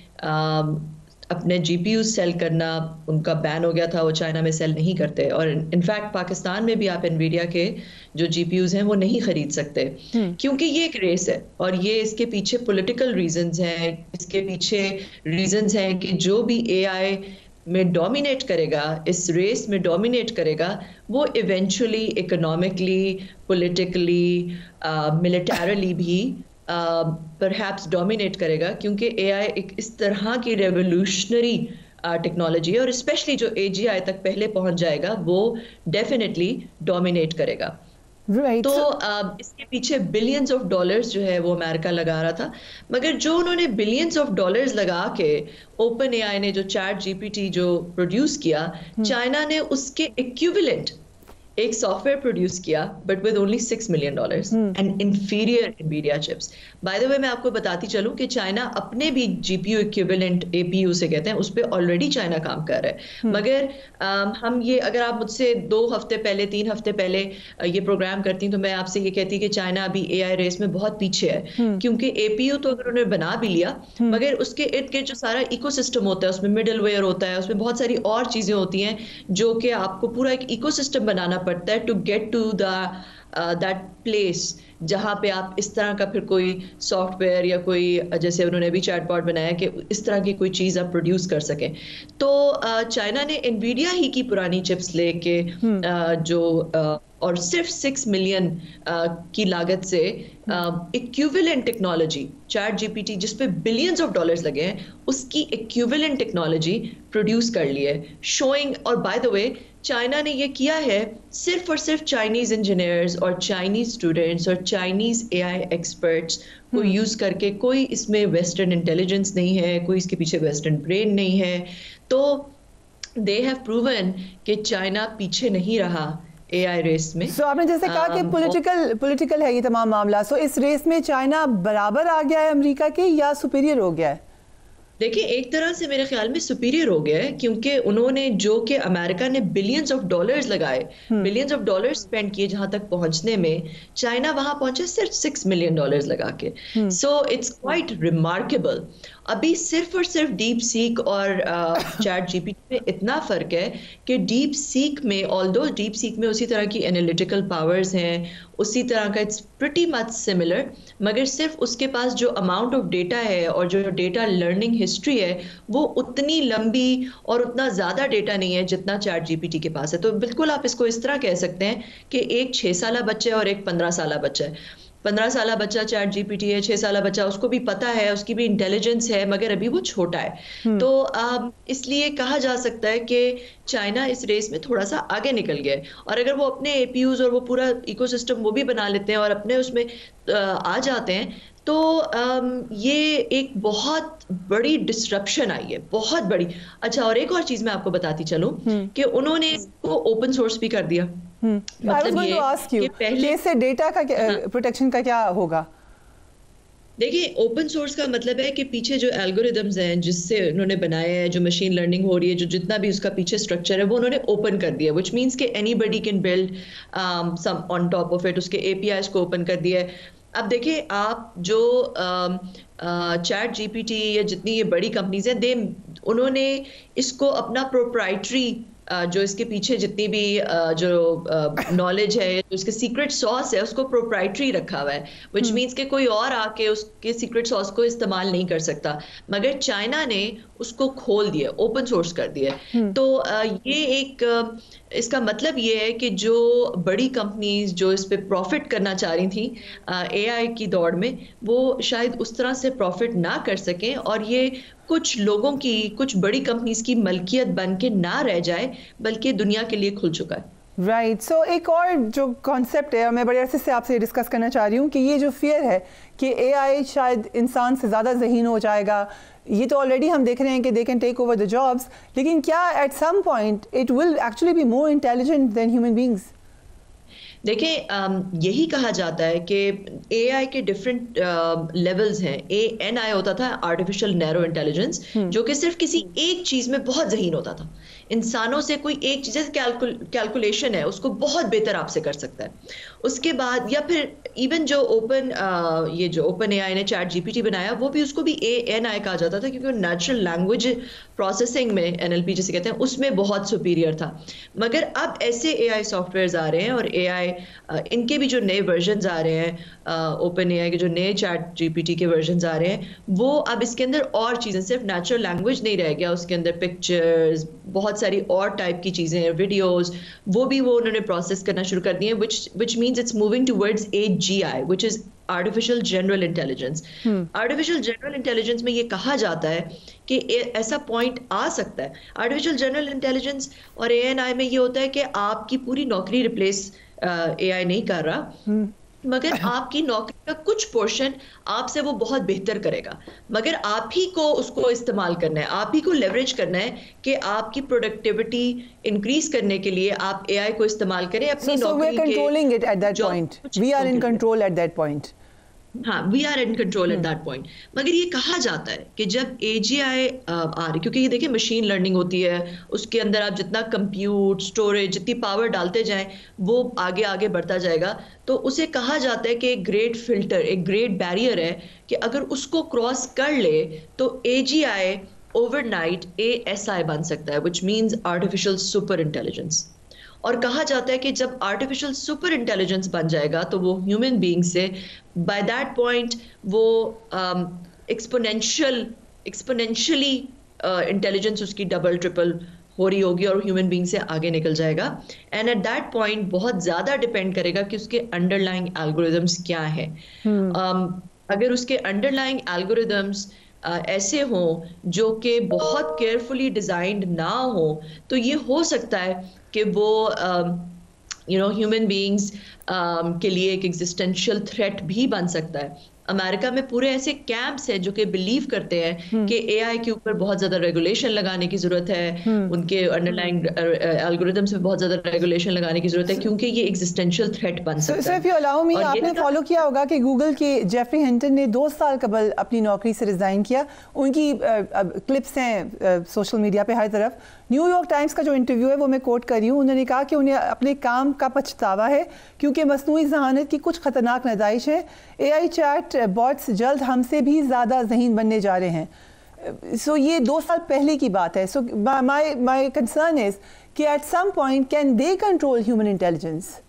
अपने जीपीयू सेल करना, उनका बैन हो गया था, वो चाइना में सेल नहीं करते, और इनफैक्ट पाकिस्तान में भी आप एनवीडिया के जो जीपीयूज हैं वो नहीं खरीद सकते, क्योंकि ये एक रेस है और ये इसके पीछे पॉलिटिकल रीजंस हैं, इसके पीछे रीजंस हैं कि जो भी एआई में डोमिनेट करेगा, इस रेस में डोमिनेट करेगा, वो इवेंचुअली इकोनॉमिकली, पॉलिटिकली, मिलिटरली भी परहैप्स डोमिनेट करेगा, क्योंकि एआई एक इस तरह की रेवोल्यूशनरी टेक्नोलॉजी है, और स्पेशली जो एजीआई तक पहले पहुंच जाएगा वो डेफिनेटली डोमिनेट करेगा। तो इसके पीछे बिलियंस ऑफ डॉलर्स जो है वो अमेरिका लगा रहा था, मगर जो उन्होंने बिलियंस ऑफ डॉलर्स लगा के ओपन एआई ने जो चैट जीपीटी जो प्रोड्यूस किया, चाइना ने उसके इक्विवेलेंट एक सॉफ्टवेयर प्रोड्यूस किया, but with only $6 million and inferior Nvidia chips. By the way मैं आपको बताती चलूं कि चाइना अपने भी जीपीयू इक्विवेलेंट एपीयू से कहते हैं, उस पर ऑलरेडी चाइना काम कर रहा है, मगर हम ये, अगर आप मुझसे 2 हफ्ते पहले 3 हफ्ते पहले ये प्रोग्राम करती तो मैं आपसे ये कहती कि चाइना अभी एआई रेस में बहुत पीछे है, क्योंकि एपीयू तो अगर उन्होंने बना भी लिया, मगर उसके इर्द गिर्द जो सारा इकोसिस्टम होता है, उसमें मिडलवेयर होता है, उसमें बहुत सारी और चीजें होती हैं जो कि आपको पूरा एक इकोसिस्टम बनाना पड़ता है to get to that place जहां पे आप इस तरह का फिर कोई सॉफ्टवेयर या कोई, जैसे उन्होंने भी चैटबॉट बनाया कि इस तरह की कोई चीज आप प्रोड्यूस कर सकें। तो चाइना ने एनवीडिया ही की पुरानी चिप्स लेके और सिर्फ 6 मिलियन की लागत से इक्विवेलेंट टेक्नोलॉजी, चैट जीपीटी जिसपे बिलियंस ऑफ डॉलर्स लगे हैं, उसकी इक्विवेलेंट टेक्नोलॉजी प्रोड्यूस कर ली है, शोइंग। और बाय द वे चाइना ने ये किया है सिर्फ और सिर्फ चाइनीज इंजीनियर्स और चाइनीज स्टूडेंट्स और चाइनीज एआई एक्सपर्ट्स को यूज करके। कोई इसमें वेस्टर्न इंटेलिजेंस नहीं है, कोई इसके पीछे वेस्टर्न ब्रेन नहीं है। तो दे हैव प्रूवन कि चाइना पीछे नहीं रहा एआई रेस में। सो आपने जैसे कहा कि पॉलिटिकल है ये तमाम मामला, सो इस रेस में चाइना बराबर आ गया है अमेरिका के या सुपीरियर हो गया है? देखिए, एक तरह से मेरे ख्याल में सुपीरियर हो गया है, क्योंकि उन्होंने जो कि अमेरिका ने बिलियंस ऑफ डॉलर्स लगाए, बिलियंस ऑफ डॉलर्स स्पेंड किए जहां तक पहुंचने में, चाइना वहां पहुंचे सिर्फ $6 million लगा के। So it's quite remarkable. अभी सिर्फ और सिर्फ डीप सीक और चैट जीपीटी में इतना फर्क है कि डीप सीक में, ऑल्दो डीप सीक में उसी तरह की एनालिटिकल पावर्स हैं, उसी तरह का इट्स प्रिटी मच सिमिलर, मगर सिर्फ उसके पास जो अमाउंट ऑफ डेटा है और जो डेटा लर्निंग हिस्ट्री है वो उतनी लंबी और उतना ज़्यादा डेटा नहीं है जितना चैट जीपीटी के पास है। तो बिल्कुल आप इसको इस तरह कह सकते हैं कि एक 6 साल बच्चा है और एक 15 साल बच्चा है। 15 साल बच्चा चैट जीपीटी है, 6 साल बच्चा, उसको भी पता है, उसकी भी इंटेलिजेंस है, मगर अभी वो छोटा है। तो इसलिए कहा जा सकता है कि चाइना इस रेस में थोड़ा सा आगे निकल गया है, और अगर वो अपने एपीयूज और वो पूरा इकोसिस्टम वो भी बना लेते हैं और अपने उसमें आ जाते हैं, तो ये एक बहुत बड़ी डिसरप्शन आई है, बहुत बड़ी। अच्छा, और एक और चीज मैं आपको बताती चलूं कि उन्होंने इसको ओपन सोर्स भी कर दिया। मतलब ये कि पहले से डेटा का प्रोटेक्शन का क्या होगा? देखिए, ओपन सोर्स का मतलब है कि पीछे जो एल्गोरिदम्स हैं जिससे उन्होंने बनाया है, जो मशीन लर्निंग हो रही है, जो जितना भी उसका पीछे स्ट्रक्चर है, वो उन्होंने ओपन कर दिया, व्हिच मींस कि anybody can build some on top of it. उसके एपीआईज को ओपन कर दिया है। अब देखिए, आप जो चैट जीपीटी या जितनी ये बड़ी कंपनीज हैं, उन्होंने इसको अपना प्रोप्राइटरी जो इसके पीछे जितनी भी जो नॉलेज है, जो इसके सीक्रेट सॉस है, उसको प्रोप्राइटरी रखा हुआ है, व्हिच मींस कि कोई और आके उसके सीक्रेट सॉस को इस्तेमाल नहीं कर सकता। मगर चाइना ने उसको खोल दिया, ओपन सोर्स कर दिया। तो ये एक इसका मतलब ये है कि जो बड़ी कंपनीज जो इस पे प्रॉफिट करना चाह रही थी एआई की दौड़ में, वो शायद उस तरह से प्रॉफिट ना कर सकें, और ये कुछ लोगों की, कुछ बड़ी कंपनीज की मलकियत बन के ना रह जाए, बल्कि दुनिया के लिए खुल चुका है। राइट। सो एक और जो कॉन्सेप्ट है, मैं बड़े अरसे से आपसे डिस्कस करना चाह रही हूँ कि ये जो फियर है कि एआई शायद इंसान से ज़्यादा ज़हीन हो जाएगा, ये तो ऑलरेडी हम देख रहे हैं कि they can take over the jobs, लेकिन क्या at some point it will actually be more intelligent than human beings? देखिए, यही कहा जाता है कि एआई के डिफरेंट लेवल्स हैं। एएनआई होता था, आर्टिफिशियल नैरो इंटेलिजेंस, जो कि सिर्फ किसी एक चीज में बहुत ज़हीन होता था। इंसानों से कोई एक चीज़ कैलकुलेशन है उसको बहुत बेहतर आपसे कर सकता है। उसके बाद या फिर इवन जो ओपन एआई ने चैट जीपीटी बनाया वो भी उसको भी एएनआई कहा जाता था क्योंकि नेचुरल लैंग्वेज प्रोसेसिंग में एनएलपी जिसे कहते हैं उसमें बहुत सुपीरियर था। मगर अब ऐसे एआई सॉफ्टवेयर्स आ रहे हैं और एआई इनके भी जो नए वर्जन्स आ रहे हैं, ओपन एआई के जो नए चैट जीपीटी के वर्जन्स आ रहे हैं वो अब इसके अंदर और चीज़ें, सिर्फ नेचुरल लैंग्वेज नहीं रह गया, उसके अंदर पिक्चर्स, बहुत सारी और टाइप की चीज़ें, वीडियोस, वो उन्होंने प्रोसेस करना शुरू कर दिए, which means it's moving towards AGI, which is artificial general intelligence. Artificial general intelligence में ये कहा जाता है कि ऐसा पॉइंट आ सकता है, आर्टिफिशियल जनरल इंटेलिजेंस और एएनआई में ये होता है कि आपकी पूरी नौकरी रिप्लेस एआई नहीं कर रहा, मगर आपकी नौकरी का कुछ पोर्शन आपसे वो बहुत बेहतर करेगा, मगर आप ही को उसको इस्तेमाल करना है, आप ही को लेवरेज करना है कि आपकी प्रोडक्टिविटी इंक्रीज करने के लिए आप एआई को इस्तेमाल करें अपनी नौकरी के। Controlling it at that point, we are in control at that point. हाँ, we are in control at that point. मगर ये कहा जाता है कि जब एजीआई आ रही, क्योंकि ये देखिए मशीन लर्निंग होती है, उसके अंदर आप जितना कंप्यूट, स्टोरेज, जितनी पावर डालते जाएं वो आगे आगे बढ़ता जाएगा। तो उसे कहा जाता है कि एक ग्रेट फिल्टर, एक ग्रेट बैरियर है कि अगर उसको क्रॉस कर ले तो एजीआई ओवरनाइट एएसआई बन सकता है, which means artificial super intelligence. और कहा जाता है कि जब आर्टिफिशियल सुपर इंटेलिजेंस बन जाएगा तो वो ह्यूमन बीइंग से बाय दैट पॉइंट वो एक्सपोनेंशियली इंटेलिजेंस उसकी डबल ट्रिपल हो रही होगी और ह्यूमन बीइंग से आगे निकल जाएगा। एंड एट दैट पॉइंट बहुत ज्यादा डिपेंड करेगा कि उसके अंडरलाइंग एल्गोरिदम्स क्या है। अगर उसके अंडरलाइंग एल्गोरिदम्स ऐसे हों जो कि बहुत केयरफुली डिजाइंड ना हो तो ये हो सकता है कि वो ह्यूमन बीइंग्स के लिए एक एग्जिस्टेंशियल थ्रेट भी बन सकता है। अमेरिका में पूरे ऐसे कैंप्स हैं जो कि बिलीव करते हैं कि एआई के ऊपर बहुत ज्यादा रेगुलेशन लगाने की जरूरत है, उनके अंडरलाइंग एल्गोरिथम्स में बहुत ज्यादा रेगुलेशन लगाने की जरूरत है क्योंकि ये एग्जिस्टेंशियल थ्रेट बन सकता है। Sir, if you allow me, आपने फॉलो किया होगा कि गूगल के जेफरी हिंटन ने 2 साल कबल अपनी नौकरी से रिजाइन किया। उनकी क्लिप्स हैं सोशल मीडिया पे हर तरफ। न्यूयॉर्क टाइम्स का जो इंटरव्यू है वो मैं कोट कर रही हूँ, उन्होंने कहा कि उन्हें अपने काम का पछतावा है क्योंकि मसनूई ज़हानत की कुछ खतरनाक नताइश हैं। एआई चैट बॉट्स जल्द हमसे भी ज़्यादा ज़हीन बनने जा रहे हैं। सो ये 2 साल पहले की बात है। सो माई कंसर्न इज़ कि at some point can they control human intelligence?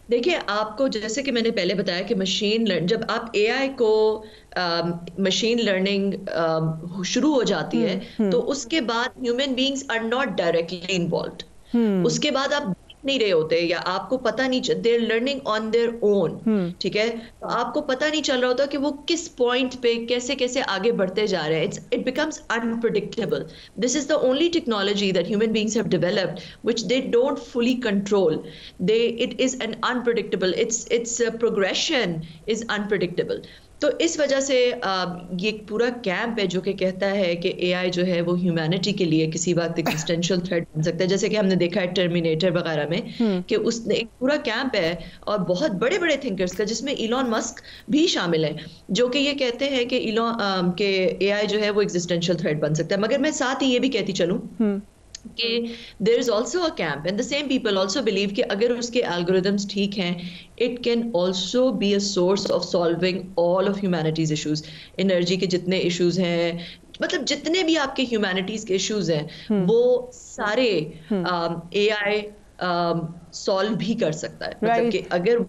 देखिए, आपको जैसे कि मैंने पहले बताया कि जब आप एआई को मशीन लर्निंग शुरू हो जाती है तो उसके बाद human beings are not directly involved. उसके बाद आप नहीं रहे होते या आपको पता नहीं, there learning on their own, ठीक है, तो आपको पता नहीं चल रहा होता कि वो किस पॉइंट पे कैसे कैसे आगे बढ़ते जा रहे हैं। It becomes unpredictable. This is the only technology that human beings have developed which they don't fully control. It is an unpredictable, it's progression is unpredictable. तो इस वजह से ये पूरा कैंप है जो कि कहता है कि एआई जो है वो ह्यूमैनिटी के लिए किसी वक्त एक्जिस्टेंशियल थ्रेट बन सकता है, जैसे कि हमने देखा है टर्मिनेटर वगैरह में कि उसने एक पूरा कैंप है और बहुत बड़े बड़े थिंकर्स का जिसमें इलॉन मस्क भी शामिल है जो कि ये कहते हैं कि एआई जो है वो एक्जिस्टेंशियल थ्रेट बन सकता है। मगर मैं साथ ही ये भी कहती चलूं कि there is also a camp and the same people also believe कि अगर उसके algorithms ठीक हैं, it can also be a source of solving all of humanity's issues। Energy के जितने issues हैं, मतलब जितने भी आपके humanities के issues हैं वो सारे AI solve भी कर सकता है। मतलब कि अगर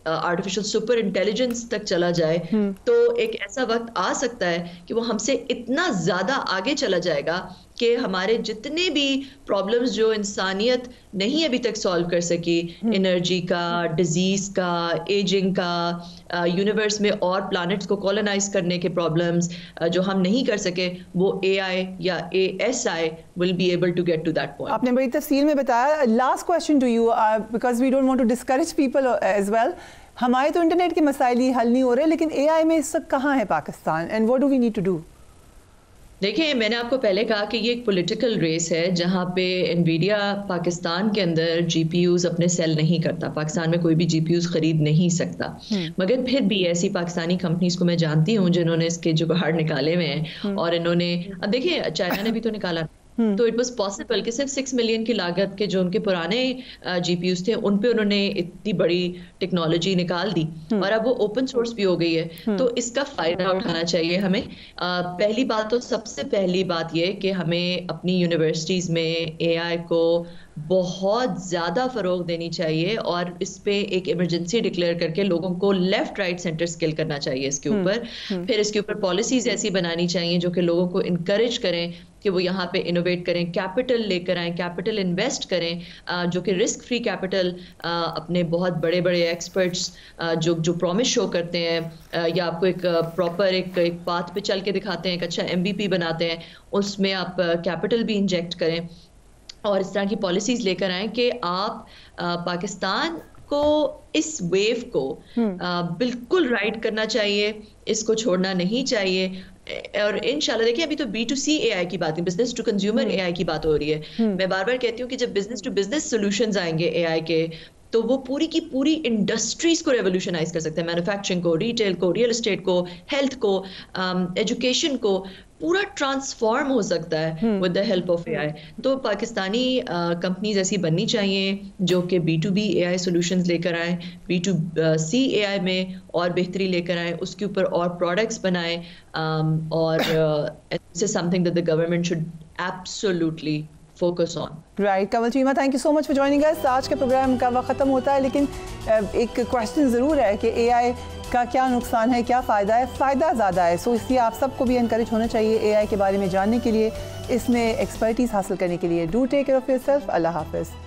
आर्टिफिशियल सुपर इंटेलिजेंस तक चला जाए तो एक ऐसा वक्त आ सकता है कि वो हमसे इतना ज्यादा आगे चला जाएगा कि हमारे जितने भी प्रॉब्लम्स जो इंसानियत नहीं अभी तक सॉल्व कर सकी, एनर्जी का, डिजीज का, एजिंग का, यूनिवर्स में और प्लैनेट्स को कॉलोनाइज करने के प्रॉब्लम्स जो हम नहीं कर सके, वो एआई या ASI will be able to get to that point. आपने बड़ी तफसील में बताया। Last question to you, because we don't want to discourage people as well. हमारे तो इंटरनेट के मसाइल ही हल नहीं हो रहे, लेकिन एआई में इस वक्त कहाँ है Pakistan, and what do we need to do? देखिए, मैंने आपको पहले कहा कि ये एक पॉलिटिकल रेस है जहाँ पे एनवीडिया पाकिस्तान के अंदर जीपीयूज अपने सेल नहीं करता। पाकिस्तान में कोई भी जीपीयूज खरीद नहीं सकता, मगर फिर भी ऐसी पाकिस्तानी कंपनीज को मैं जानती हूँ जिन्होंने इसके जुगाड़ निकाले हुए हैं। और इन्होंने, अब देखिए, चाइना ने भी तो निकाला, तो इट वाज पॉसिबल कि सिर्फ 6 मिलियन की लागत के जो उनके पुराने GPUs थे उन पे उन्होंने इतनी बड़ी टेक्नोलॉजी निकाल दी और अब वो ओपन सोर्स भी हो गई है। तो इसका फायदा उठाना चाहिए हमें। पहली बात तो सबसे पहली बात ये कि हमें अपनी यूनिवर्सिटीज में AI को बहुत ज्यादा फरोग देनी चाहिए और इस पे एक इमरजेंसी डिक्लेयर करके लोगों को लेफ्ट राइट सेंटर स्किल करना चाहिए इसके ऊपर। फिर इसके ऊपर पॉलिसीज ऐसी बनानी चाहिए जो कि लोगों को इनकरेज करें कि वो यहाँ पे इनोवेट करें, कैपिटल लेकर आए, कैपिटल इन्वेस्ट करें, जो कि रिस्क फ्री कैपिटल अपने बहुत बड़े बड़े एक्सपर्ट्स जो प्रॉमिस शो करते हैं या आपको एक प्रॉपर एक पाथ पे चल के दिखाते हैं, एक अच्छा MVP बनाते हैं, उसमें आप कैपिटल भी इंजेक्ट करें और इस तरह की पॉलिसीज लेकर आए कि आप पाकिस्तान को इस वेव को बिल्कुल राइड करना चाहिए, इसको छोड़ना नहीं चाहिए। और इंशाल्लाह देखिए अभी तो B2C AI की बात है, बिजनेस टू कंज्यूमर AI की बात हो रही है। मैं बार बार कहती हूँ कि जब बिजनेस टू बिजनेस सॉल्यूशंस आएंगे AI के तो वो पूरी की पूरी इंडस्ट्रीज को रेवोल्यूशनाइज कर सकते हैं, मैन्युफैक्चरिंग को, रिटेल को, रियल एस्टेट को, हेल्थ को, एजुकेशन को, पूरा ट्रांसफॉर्म हो सकता है with the help of AI। तो पाकिस्तानी कंपनीज ऐसी बननी चाहिए जो कि B2B AI सॉल्यूशंस लेकर आए, B2C AI में और बेहतरी लेकर आए, उसके ऊपर और प्रोडक्ट्स बनाए और this is something that the government should absolutely focus on. Right, Kamal Cheema, thank you so much for joining अस। आज के प्रोग्राम का वक्त खत्म होता है, लेकिन एक क्वेश्चन ज़रूर है कि AI का क्या नुकसान है, क्या फ़ायदा है? फ़ायदा ज़्यादा है, सो इसलिए आप सबको भी इनकरेज होना चाहिए AI के बारे में जानने के लिए, इसमें एक्सपर्टीज़ हासिल करने के लिए। Do take care of yourself. अल्लाह हाफ़िज़।